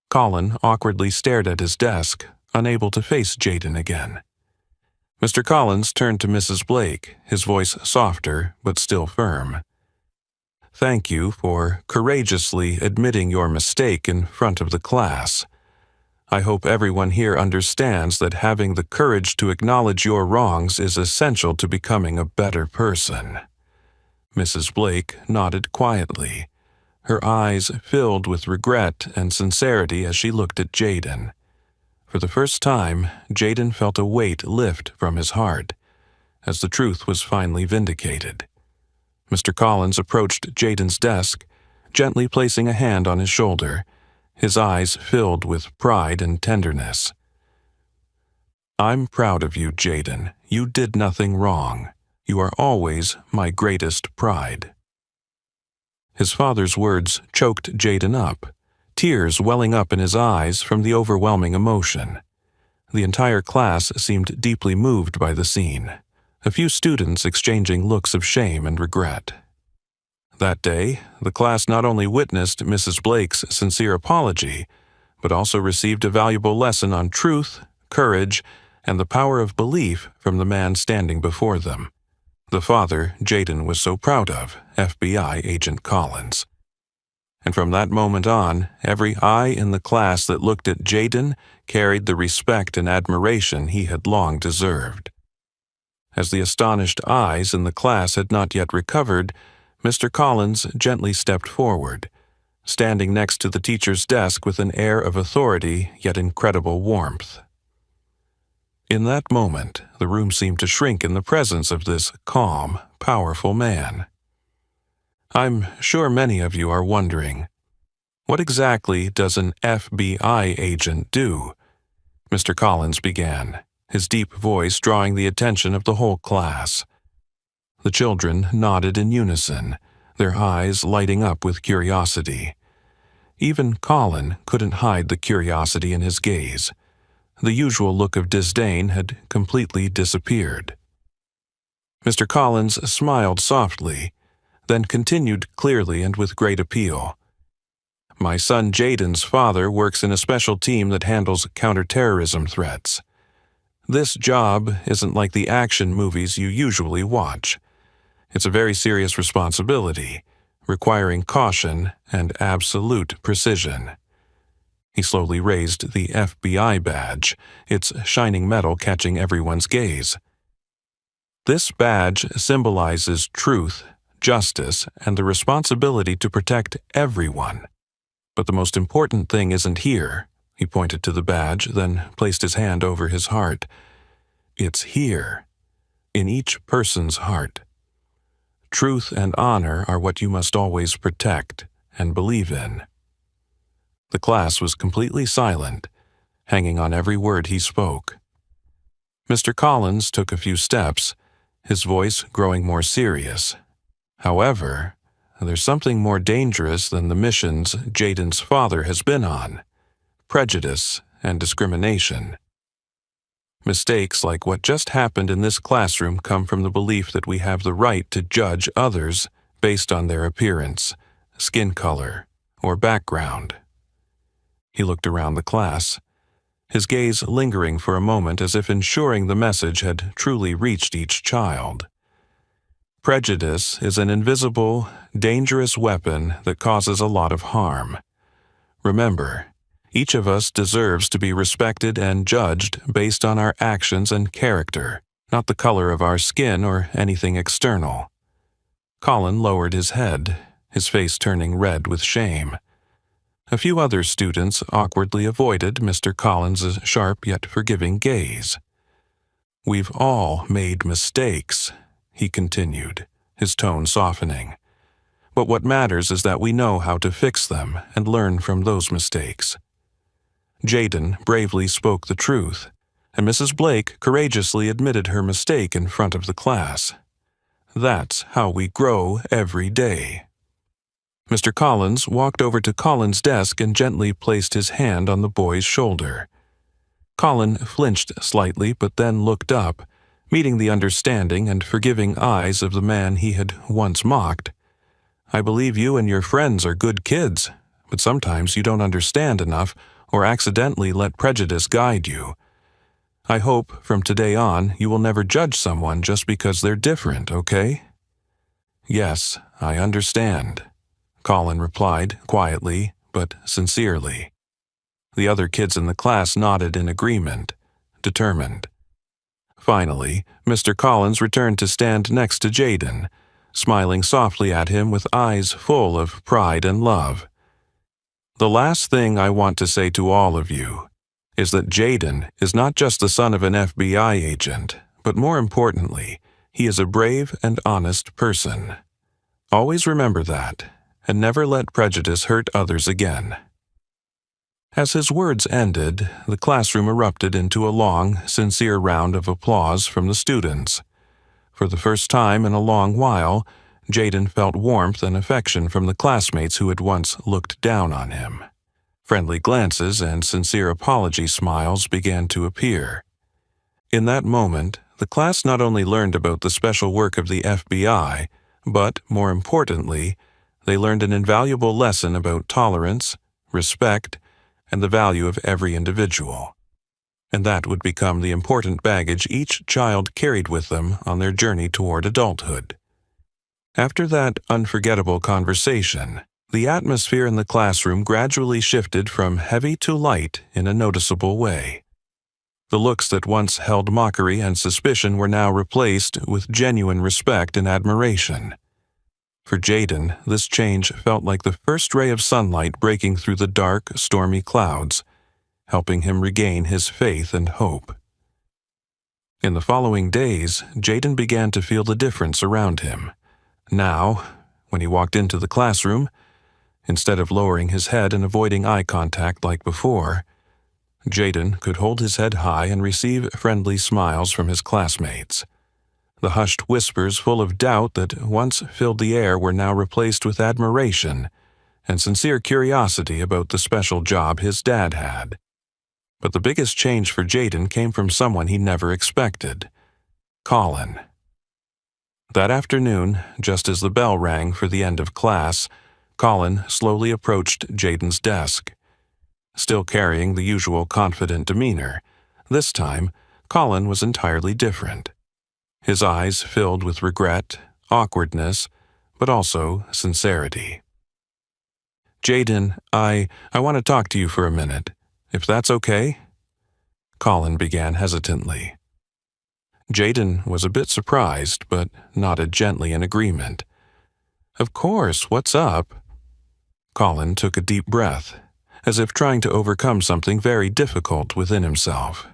Colin awkwardly stared at his desk, unable to face Jaden again. Mr. Collins turned to Mrs. Blake, his voice softer but still firm. "Thank you for courageously admitting your mistake in front of the class. I hope everyone here understands that having the courage to acknowledge your wrongs is essential to becoming a better person." Mrs. Blake nodded quietly, her eyes filled with regret and sincerity as she looked at Jaden. For the first time, Jaden felt a weight lift from his heart, as the truth was finally vindicated. Mr. Collins approached Jaden's desk, gently placing a hand on his shoulder, his eyes filled with pride and tenderness. "I'm proud of you, Jaden. You did nothing wrong. You are always my greatest pride." His father's words choked Jaden up, tears welling up in his eyes from the overwhelming emotion. The entire class seemed deeply moved by the scene, a few students exchanging looks of shame and regret. That day, the class not only witnessed Mrs. Blake's sincere apology, but also received a valuable lesson on truth, courage, and the power of belief from the man standing before them. The father Jaden was so proud of, FBI Agent Collins. And from that moment on, every eye in the class that looked at Jaden carried the respect and admiration he had long deserved. As the astonished eyes in the class had not yet recovered, Mr. Collins gently stepped forward, standing next to the teacher's desk with an air of authority yet incredible warmth. In that moment, the room seemed to shrink in the presence of this calm, powerful man. I'm sure many of you are wondering, what exactly does an FBI agent do? Mr. Collins began, his deep voice drawing the attention of the whole class. The children nodded in unison, their eyes lighting up with curiosity. Even Colin couldn't hide the curiosity in his gaze. The usual look of disdain had completely disappeared. Mr. Collins smiled softly, then continued clearly and with great appeal. "My son Jaden's father works in a special team that handles counterterrorism threats. This job isn't like the action movies you usually watch. It's a very serious responsibility, requiring caution and absolute precision." He slowly raised the FBI badge, its shining metal catching everyone's gaze. "This badge symbolizes truth, justice, and the responsibility to protect everyone. But the most important thing isn't here." He pointed to the badge, then placed his hand over his heart. "It's here, in each person's heart. Truth and honor are what you must always protect and believe in." The class was completely silent, hanging on every word he spoke. Mr. Collins took a few steps, his voice growing more serious. "However, there's something more dangerous than the missions Jaden's father has been on: prejudice and discrimination. Mistakes like what just happened in this classroom come from the belief that we have the right to judge others based on their appearance, skin color, or background." He looked around the class. his gaze lingering for a moment as if ensuring the message had truly reached each child. Prejudice is an invisible, dangerous weapon that causes a lot of harm. Remember, each of us deserves to be respected and judged based on our actions and character, not the color of our skin or anything external. Colin lowered his head, his face turning red with shame. A few other students awkwardly avoided Mr. Collins's sharp yet forgiving gaze. "We've all made mistakes," he continued, his tone softening. "But what matters is that we know how to fix them and learn from those mistakes." Jaden bravely spoke the truth, and Mrs. Blake courageously admitted her mistake in front of the class. That's how we grow every day. Mr. Collins walked over to Colin's desk and gently placed his hand on the boy's shoulder. Colin flinched slightly but then looked up, meeting the understanding and forgiving eyes of the man he had once mocked. "I believe you and your friends are good kids, but sometimes you don't understand enough or accidentally let prejudice guide you. I hope from today on you will never judge someone just because they're different, okay?" "Yes, I understand," Colin replied quietly but sincerely. The other kids in the class nodded in agreement, determined. Finally, Mr. Collins returned to stand next to Jaden, smiling softly at him with eyes full of pride and love. "The last thing I want to say to all of you is that Jaden is not just the son of an FBI agent, but more importantly, he is a brave and honest person. Always remember that, and never let prejudice hurt others again." As his words ended, the classroom erupted into a long, sincere round of applause from the students. For the first time in a long while, Jaden felt warmth and affection from the classmates who had once looked down on him. Friendly glances and sincere apology smiles began to appear. In that moment, the class not only learned about the special work of the FBI, but, more importantly, they learned an invaluable lesson about tolerance, respect, and the value of every individual. And that would become the important baggage each child carried with them on their journey toward adulthood. After that unforgettable conversation, the atmosphere in the classroom gradually shifted from heavy to light in a noticeable way. The looks that once held mockery and suspicion were now replaced with genuine respect and admiration. For Jaden, this change felt like the first ray of sunlight breaking through the dark, stormy clouds, helping him regain his faith and hope. In the following days, Jaden began to feel the difference around him. Now, when he walked into the classroom, instead of lowering his head and avoiding eye contact like before, Jaden could hold his head high and receive friendly smiles from his classmates. The hushed whispers full of doubt that once filled the air were now replaced with admiration and sincere curiosity about the special job his dad had. But the biggest change for Jaden came from someone he never expected, Colin. That afternoon, just as the bell rang for the end of class, Colin slowly approached Jaden's desk. Still carrying the usual confident demeanor, this time, Colin was entirely different. His eyes filled with regret, awkwardness, but also sincerity. "Jaden, I want to talk to you for a minute, if that's okay?" Colin began hesitantly. Jaden was a bit surprised, but nodded gently in agreement. "Of course, what's up?" Colin took a deep breath, as if trying to overcome something very difficult within himself.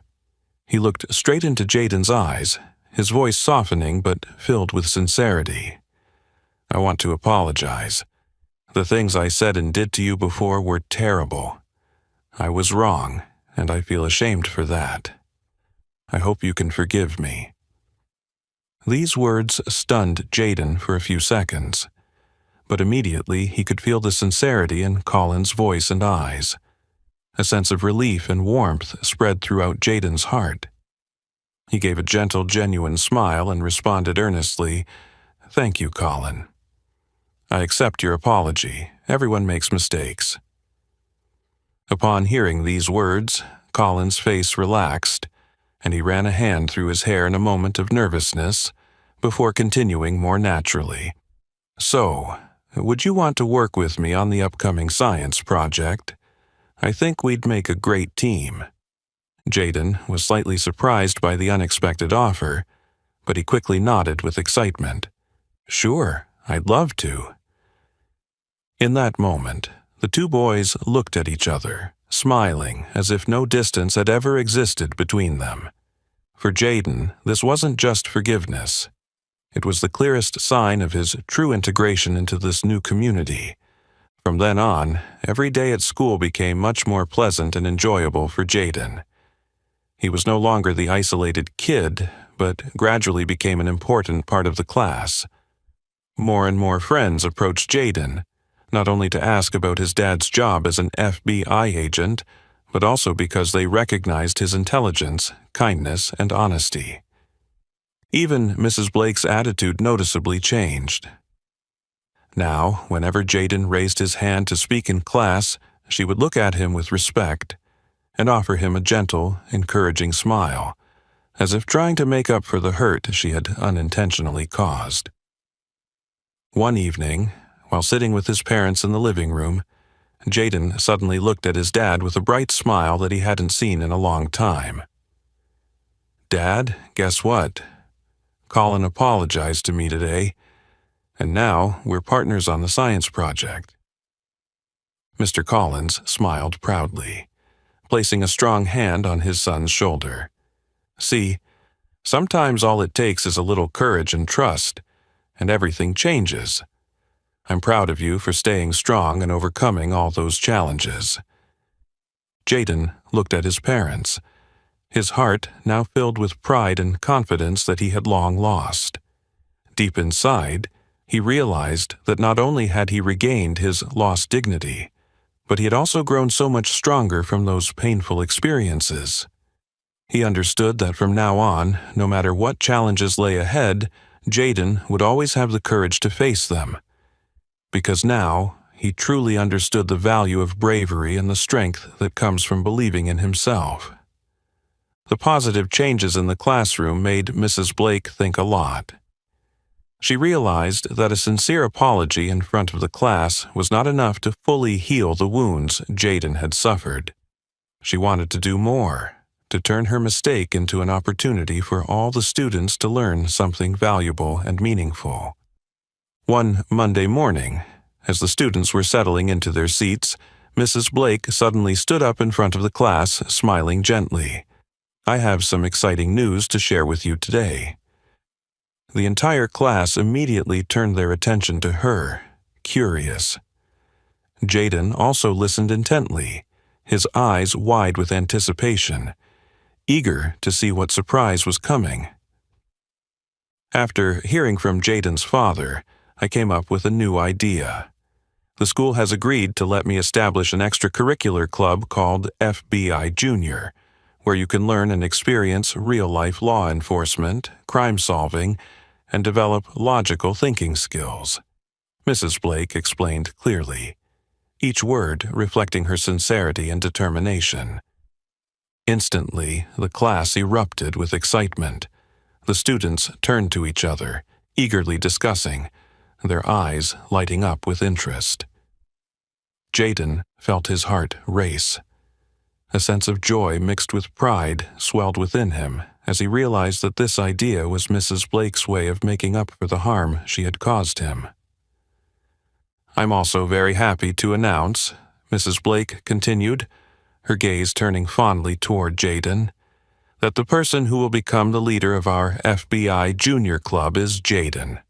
He looked straight into Jaden's eyes, his voice softening but filled with sincerity. "I want to apologize. The things I said and did to you before were terrible. I was wrong, and I feel ashamed for that. I hope you can forgive me." These words stunned Jaden for a few seconds, but immediately he could feel the sincerity in Colin's voice and eyes. A sense of relief and warmth spread throughout Jaden's heart. He gave a gentle, genuine smile and responded earnestly, "Thank you, Colin. I accept your apology. Everyone makes mistakes." Upon hearing these words, Colin's face relaxed, and he ran a hand through his hair in a moment of nervousness before continuing more naturally. "So, would you want to work with me on the upcoming science project? I think we'd make a great team." Jaden was slightly surprised by the unexpected offer, but he quickly nodded with excitement. "Sure, I'd love to." In that moment, the two boys looked at each other, smiling as if no distance had ever existed between them. For Jaden, this wasn't just forgiveness. It was the clearest sign of his true integration into this new community. From then on, every day at school became much more pleasant and enjoyable for Jaden. He was no longer the isolated kid, but gradually became an important part of the class. More and more friends approached Jaden, not only to ask about his dad's job as an FBI agent, but also because they recognized his intelligence, kindness, and honesty. Even Mrs. Blake's attitude noticeably changed. Now, whenever Jaden raised his hand to speak in class, she would look at him with respect and offer him a gentle, encouraging smile, as if trying to make up for the hurt she had unintentionally caused. One evening, while sitting with his parents in the living room, Jaden suddenly looked at his dad with a bright smile that he hadn't seen in a long time. "Dad, guess what? Colin apologized to me today, and now we're partners on the science project." Mr. Collins smiled proudly, placing a strong hand on his son's shoulder. "See, sometimes all it takes is a little courage and trust, and everything changes. I'm proud of you for staying strong and overcoming all those challenges." Jaden looked at his parents, his heart now filled with pride and confidence that he had long lost. Deep inside, he realized that not only had he regained his lost dignity, but he had also grown so much stronger from those painful experiences. He understood that from now on, no matter what challenges lay ahead, Jaden would always have the courage to face them, because now he truly understood the value of bravery and the strength that comes from believing in himself. The positive changes in the classroom made Mrs. Blake think a lot. She realized that a sincere apology in front of the class was not enough to fully heal the wounds Jaden had suffered. She wanted to do more, to turn her mistake into an opportunity for all the students to learn something valuable and meaningful. One Monday morning, as the students were settling into their seats, Mrs. Blake suddenly stood up in front of the class, smiling gently. "I have some exciting news to share with you today." The entire class immediately turned their attention to her, curious. Jaden also listened intently, his eyes wide with anticipation, eager to see what surprise was coming. After hearing from Jaden's father, I came up with a new idea. The school has agreed to let me establish an extracurricular club called FBI Junior, where you can learn and experience real-life law enforcement, crime-solving, and develop logical thinking skills. Mrs. Blake explained clearly, each word reflecting her sincerity and determination. Instantly, the class erupted with excitement. The students turned to each other, eagerly discussing, their eyes lighting up with interest. Jaden felt his heart race. A sense of joy mixed with pride swelled within him as he realized that this idea was Mrs. Blake's way of making up for the harm she had caused him. "I'm also very happy to announce," Mrs. Blake continued, her gaze turning fondly toward Jaden, "that the person who will become the leader of our FBI Junior Club is Jaden."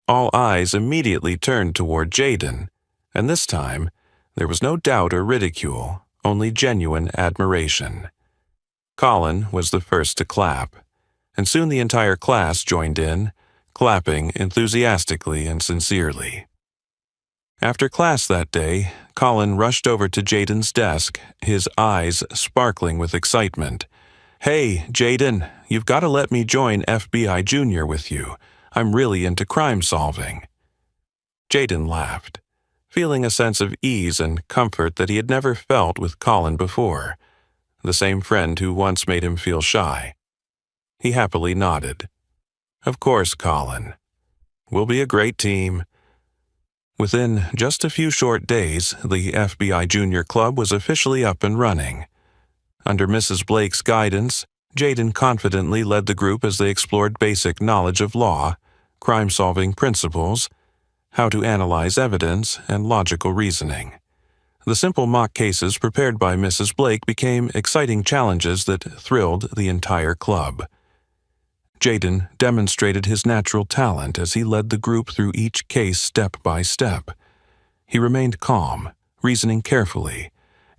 All eyes immediately turned toward Jaden, and this time there was no doubt or ridicule, only genuine admiration. Colin was the first to clap, and soon the entire class joined in, clapping enthusiastically and sincerely. After class that day, Colin rushed over to Jaden's desk, his eyes sparkling with excitement. "Hey, Jaden, you've got to let me join FBI Junior with you. I'm really into crime solving." Jaden laughed, feeling a sense of ease and comfort that he had never felt with Colin before. the same friend who once made him feel shy. He happily nodded. "Of course, Colin. We'll be a great team." Within just a few short days, the FBI Junior Club was officially up and running. Under Mrs. Blake's guidance, Jaden confidently led the group as they explored basic knowledge of law, crime-solving principles, how to analyze evidence, and logical reasoning. The simple mock cases prepared by Mrs. Blake became exciting challenges that thrilled the entire club. Jaden demonstrated his natural talent as he led the group through each case step by step. He remained calm, reasoning carefully,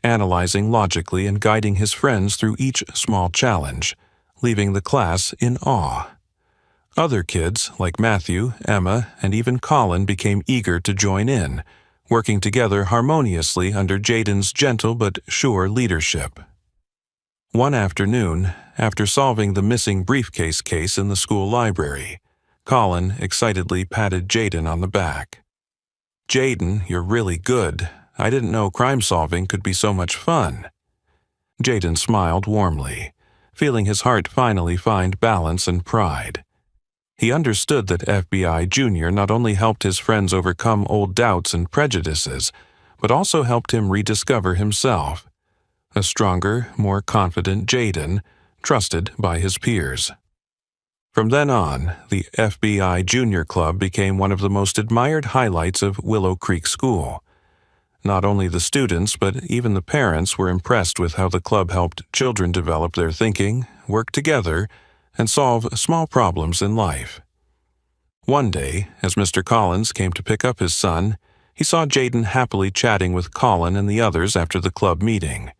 analyzing logically and guiding his friends through each small challenge, leaving the class in awe. Other kids, like Matthew, Emma, and even Colin, became eager to join in, working together harmoniously under Jaden's gentle but sure leadership. One afternoon, after solving the missing briefcase case in the school library, Colin excitedly patted Jaden on the back. "Jaden, you're really good. I didn't know crime-solving could be so much fun." Jaden smiled warmly, feeling his heart finally find balance and pride. He understood that FBI Junior not only helped his friends overcome old doubts and prejudices, but also helped him rediscover himself. A stronger, more confident Jaden, trusted by his peers. From then on, the FBI Junior Club became one of the most admired highlights of Willow Creek School. Not only the students, but even the parents were impressed with how the club helped children develop their thinking, work together, and solve small problems in life. One day, as Mr. Collins came to pick up his son, he saw Jaden happily chatting with Colin and the others after the club meeting.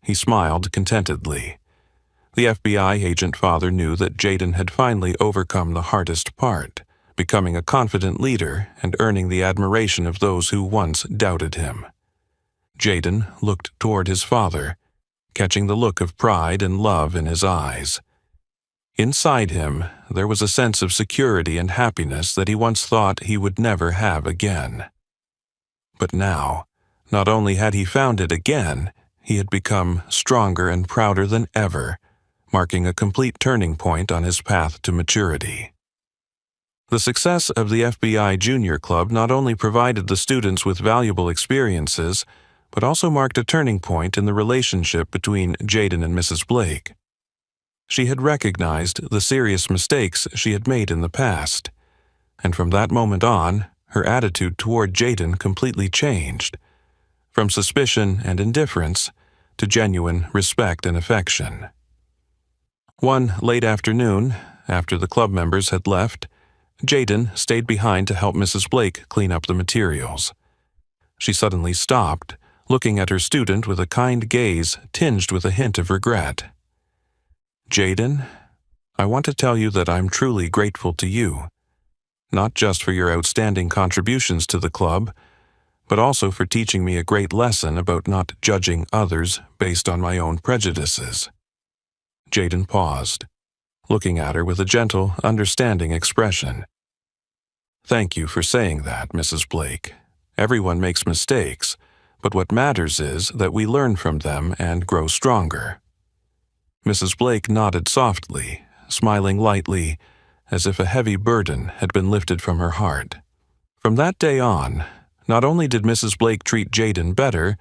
He smiled contentedly. The FBI agent father knew that Jaden had finally overcome the hardest part, becoming a confident leader and earning the admiration of those who once doubted him. Jaden looked toward his father, catching the look of pride and love in his eyes. Inside him, there was a sense of security and happiness that he once thought he would never have again. But now, not only had he found it again, he had become stronger and prouder than ever, marking a complete turning point on his path to maturity. The success of the FBI Junior Club not only provided the students with valuable experiences, but also marked a turning point in the relationship between Jaden and Mrs. Blake. She had recognized the serious mistakes she had made in the past, and from that moment on, her attitude toward Jaden completely changed, from suspicion and indifference to genuine respect and affection. One late afternoon, after the club members had left, Jaden stayed behind to help Mrs. Blake clean up the materials. She suddenly stopped, looking at her student with a kind gaze tinged with a hint of regret. "Jaden, I want to tell you that I'm truly grateful to you, not just for your outstanding contributions to the club, but also for teaching me a great lesson about not judging others based on my own prejudices." Jaden paused, looking at her with a gentle, understanding expression. "Thank you for saying that, Mrs. Blake. Everyone makes mistakes, but what matters is that we learn from them and grow stronger." Mrs. Blake nodded softly, smiling lightly, as if a heavy burden had been lifted from her heart. From that day on, not only did Mrs. Blake treat Jaden better,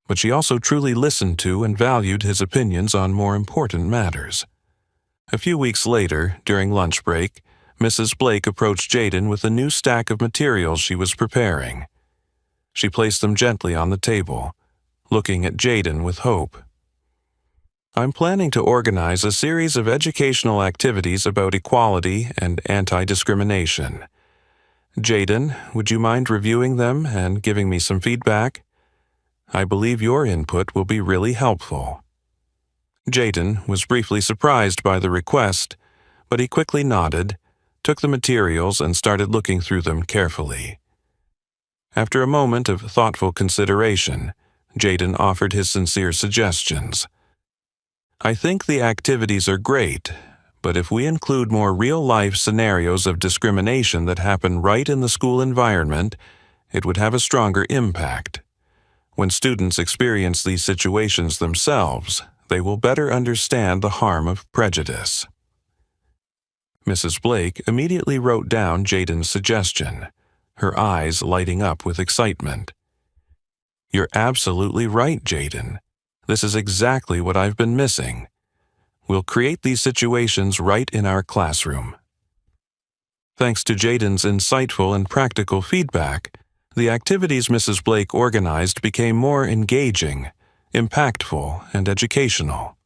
but she also truly listened to and valued his opinions on more important matters. A few weeks later, during lunch break, Mrs. Blake approached Jaden with a new stack of materials she was preparing. She placed them gently on the table, looking at Jaden with hope. "I'm planning to organize a series of educational activities about equality and anti-discrimination. Jaden, would you mind reviewing them and giving me some feedback? I believe your input will be really helpful." Jaden was briefly surprised by the request, but he quickly nodded, took the materials, and started looking through them carefully. After a moment of thoughtful consideration, Jaden offered his sincere suggestions. "I think the activities are great, but if we include more real-life scenarios of discrimination that happen right in the school environment, it would have a stronger impact. When students experience these situations themselves, they will better understand the harm of prejudice. Mrs. Blake immediately wrote down Jaden's suggestion, her eyes lighting up with excitement. "You're absolutely right, Jaden. This is exactly what I've been missing. We'll create these situations right in our classroom." Thanks to Jaden's insightful and practical feedback, the activities Mrs. Blake organized became more engaging, impactful, and educational.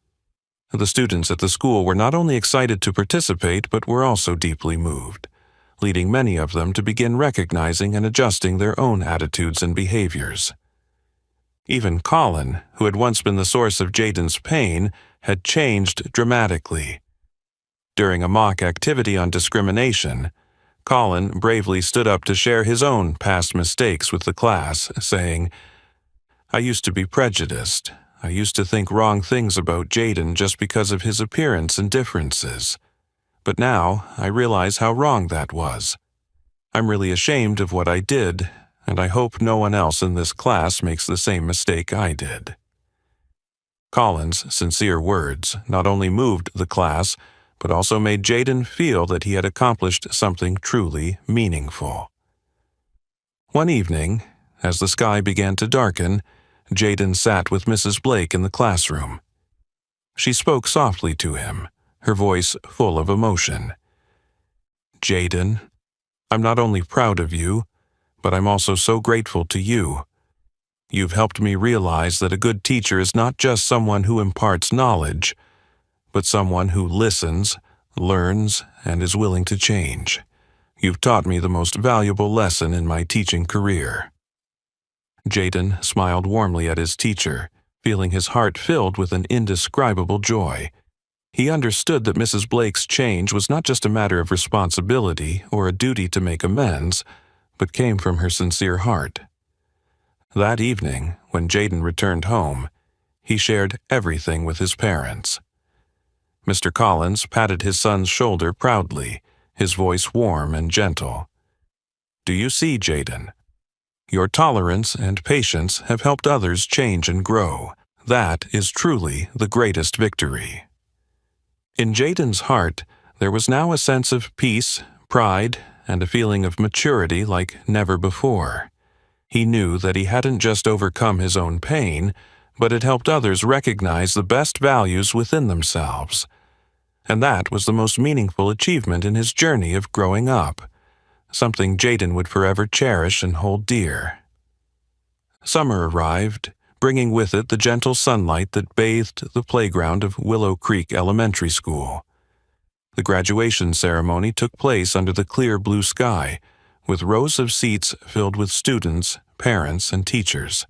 The students at the school were not only excited to participate but were also deeply moved, leading many of them to begin recognizing and adjusting their own attitudes and behaviors. Even Colin, who had once been the source of Jaden's pain, had changed dramatically. During a mock activity on discrimination, Colin bravely stood up to share his own past mistakes with the class, saying, "I used to be prejudiced. I used to think wrong things about Jaden just because of his appearance and differences. But now I realize how wrong that was. I'm really ashamed of what I did, and I hope no one else in this class makes the same mistake I did." Colin's sincere words not only moved the class, but also made Jaden feel that he had accomplished something truly meaningful. One evening, as the sky began to darken, Jaden sat with Mrs. Blake in the classroom. She spoke softly to him, her voice full of emotion. "Jaden, I'm not only proud of you, but I'm also so grateful to you. You've helped me realize that a good teacher is not just someone who imparts knowledge, but someone who listens, learns, and is willing to change. You've taught me the most valuable lesson in my teaching career." Jaden smiled warmly at his teacher, feeling his heart filled with an indescribable joy. He understood that Mrs. Blake's change was not just a matter of responsibility or a duty to make amends, but came from her sincere heart. That evening, when Jaden returned home, he shared everything with his parents. Mr. Collins patted his son's shoulder proudly, his voice warm and gentle. "Do you see, Jaden? Your tolerance and patience have helped others change and grow. That is truly the greatest victory." In Jaden's heart, there was now a sense of peace, pride, and a feeling of maturity like never before. He knew that he hadn't just overcome his own pain, but had helped others recognize the best values within themselves. And that was the most meaningful achievement in his journey of growing up, something Jaden would forever cherish and hold dear. Summer arrived, bringing with it the gentle sunlight that bathed the playground of Willow Creek Elementary School. The graduation ceremony took place under the clear blue sky, with rows of seats filled with students, parents, and teachers.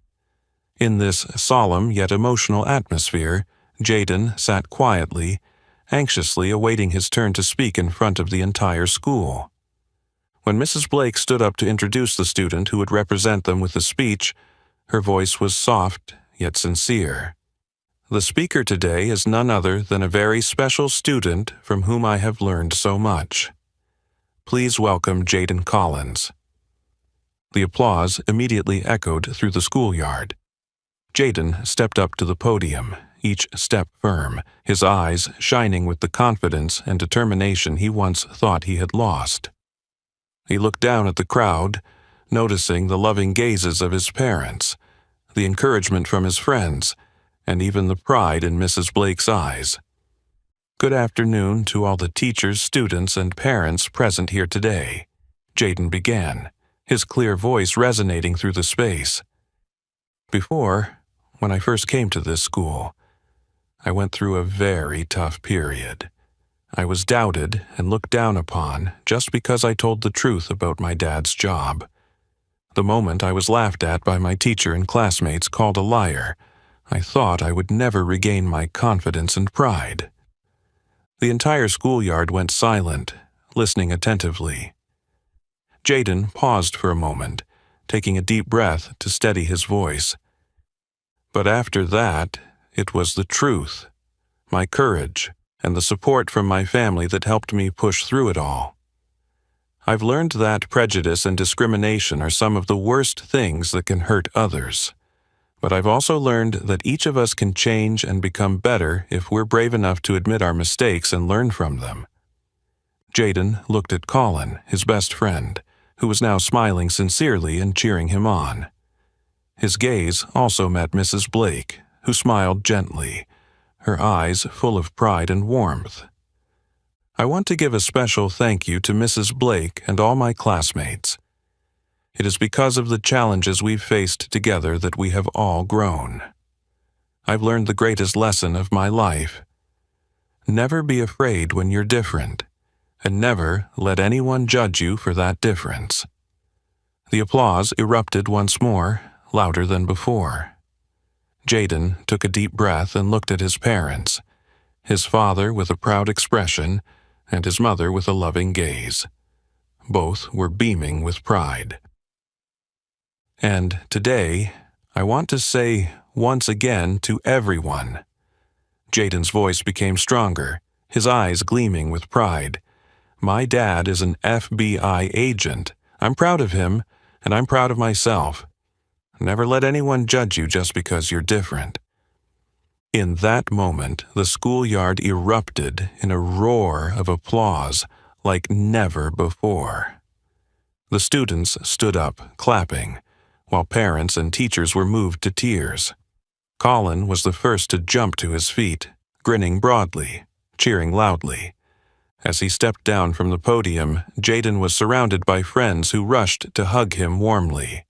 In this solemn yet emotional atmosphere, Jaden sat quietly, anxiously awaiting his turn to speak in front of the entire school. When Mrs. Blake stood up to introduce the student who would represent them with a speech, her voice was soft yet sincere. "The speaker today is none other than a very special student from whom I have learned so much. Please welcome Jaden Collins." The applause immediately echoed through the schoolyard. Jaden stepped up to the podium, each step firm, his eyes shining with the confidence and determination he once thought he had lost. He looked down at the crowd, noticing the loving gazes of his parents, the encouragement from his friends, and even the pride in Mrs. Blake's eyes. "Good afternoon to all the teachers, students, and parents present here today," Jaden began, his clear voice resonating through the space. "Before, when I first came to this school, I went through a very tough period. I was doubted and looked down upon just because I told the truth about my dad's job. The moment I was laughed at by my teacher and classmates called a liar, I thought I would never regain my confidence and pride." The entire schoolyard went silent, listening attentively. Jaden paused for a moment, taking a deep breath to steady his voice. "But after that, it was the truth, my courage, and the support from my family that helped me push through it all. I've learned that prejudice and discrimination are some of the worst things that can hurt others. But I've also learned that each of us can change and become better if we're brave enough to admit our mistakes and learn from them. Jaden looked at Colin, his best friend, who was now smiling sincerely and cheering him on. His gaze also met Mrs. Blake, who smiled gently, her eyes full of pride and warmth. I want to give a special thank you to Mrs. Blake and all my classmates. It is because of the challenges we've faced together that we have all grown. I've learned the greatest lesson of my life. Never be afraid when you're different, and never let anyone judge you for that difference. The applause erupted once more, louder than before. Jaden took a deep breath and looked at his parents, his father with a proud expression and his mother with a loving gaze. Both were beaming with pride. And today, I want to say once again to everyone. Jaden's voice became stronger, his eyes gleaming with pride. My dad is an FBI agent. I'm proud of him, and I'm proud of myself. Never let anyone judge you just because you're different. In that moment, the schoolyard erupted in a roar of applause like never before. The students stood up, clapping, while parents and teachers were moved to tears. Colin was the first to jump to his feet, grinning broadly, cheering loudly. As he stepped down from the podium, Jaden was surrounded by friends who rushed to hug him warmly.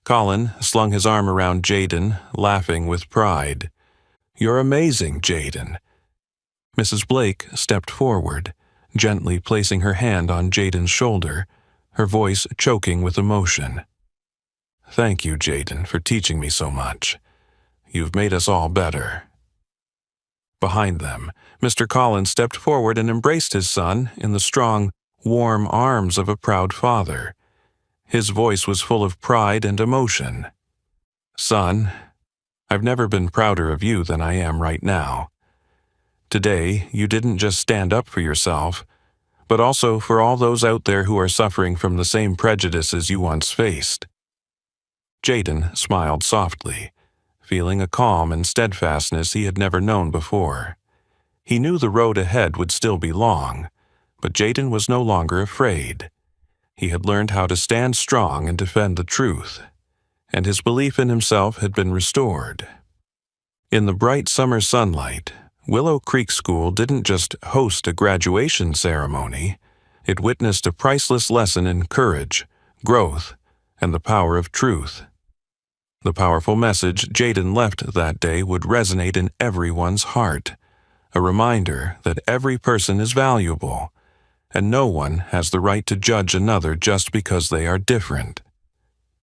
Colin slung his arm around Jaden, laughing with pride. "You're amazing, Jaden." Mrs. Blake stepped forward, gently placing her hand on Jaden's shoulder, her voice choking with emotion. "Thank you, Jaden, for teaching me so much. You've made us all better." Behind them, Mr. Collins stepped forward and embraced his son in the strong, warm arms of a proud father. His voice was full of pride and emotion. "Son, I've never been prouder of you than I am right now. Today, you didn't just stand up for yourself, but also for all those out there who are suffering from the same prejudices you once faced." Jaden smiled softly, feeling a calm and steadfastness he had never known before. He knew the road ahead would still be long, but Jaden was no longer afraid. He had learned how to stand strong and defend the truth, and his belief in himself had been restored. In the bright summer sunlight, Willow Creek School didn't just host a graduation ceremony, it witnessed a priceless lesson in courage, growth, and the power of truth. The powerful message Jaden left that day would resonate in everyone's heart, a reminder that every person is valuable, and no one has the right to judge another just because they are different.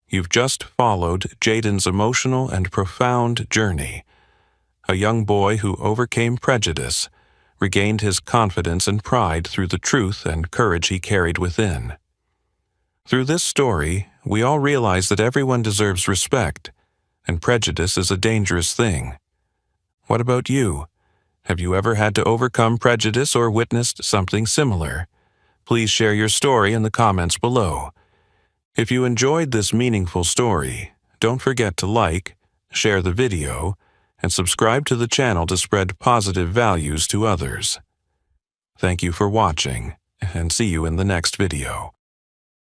You've just followed Jaden's emotional and profound journey, a young boy who overcame prejudice, regained his confidence and pride through the truth and courage he carried within. Through this story, we all realize that everyone deserves respect, and prejudice is a dangerous thing. What about you? Have you ever had to overcome prejudice or witnessed something similar? Please share your story in the comments below. If you enjoyed this meaningful story, don't forget to like, share the video, and subscribe to the channel to spread positive values to others. Thank you for watching, and see you in the next video.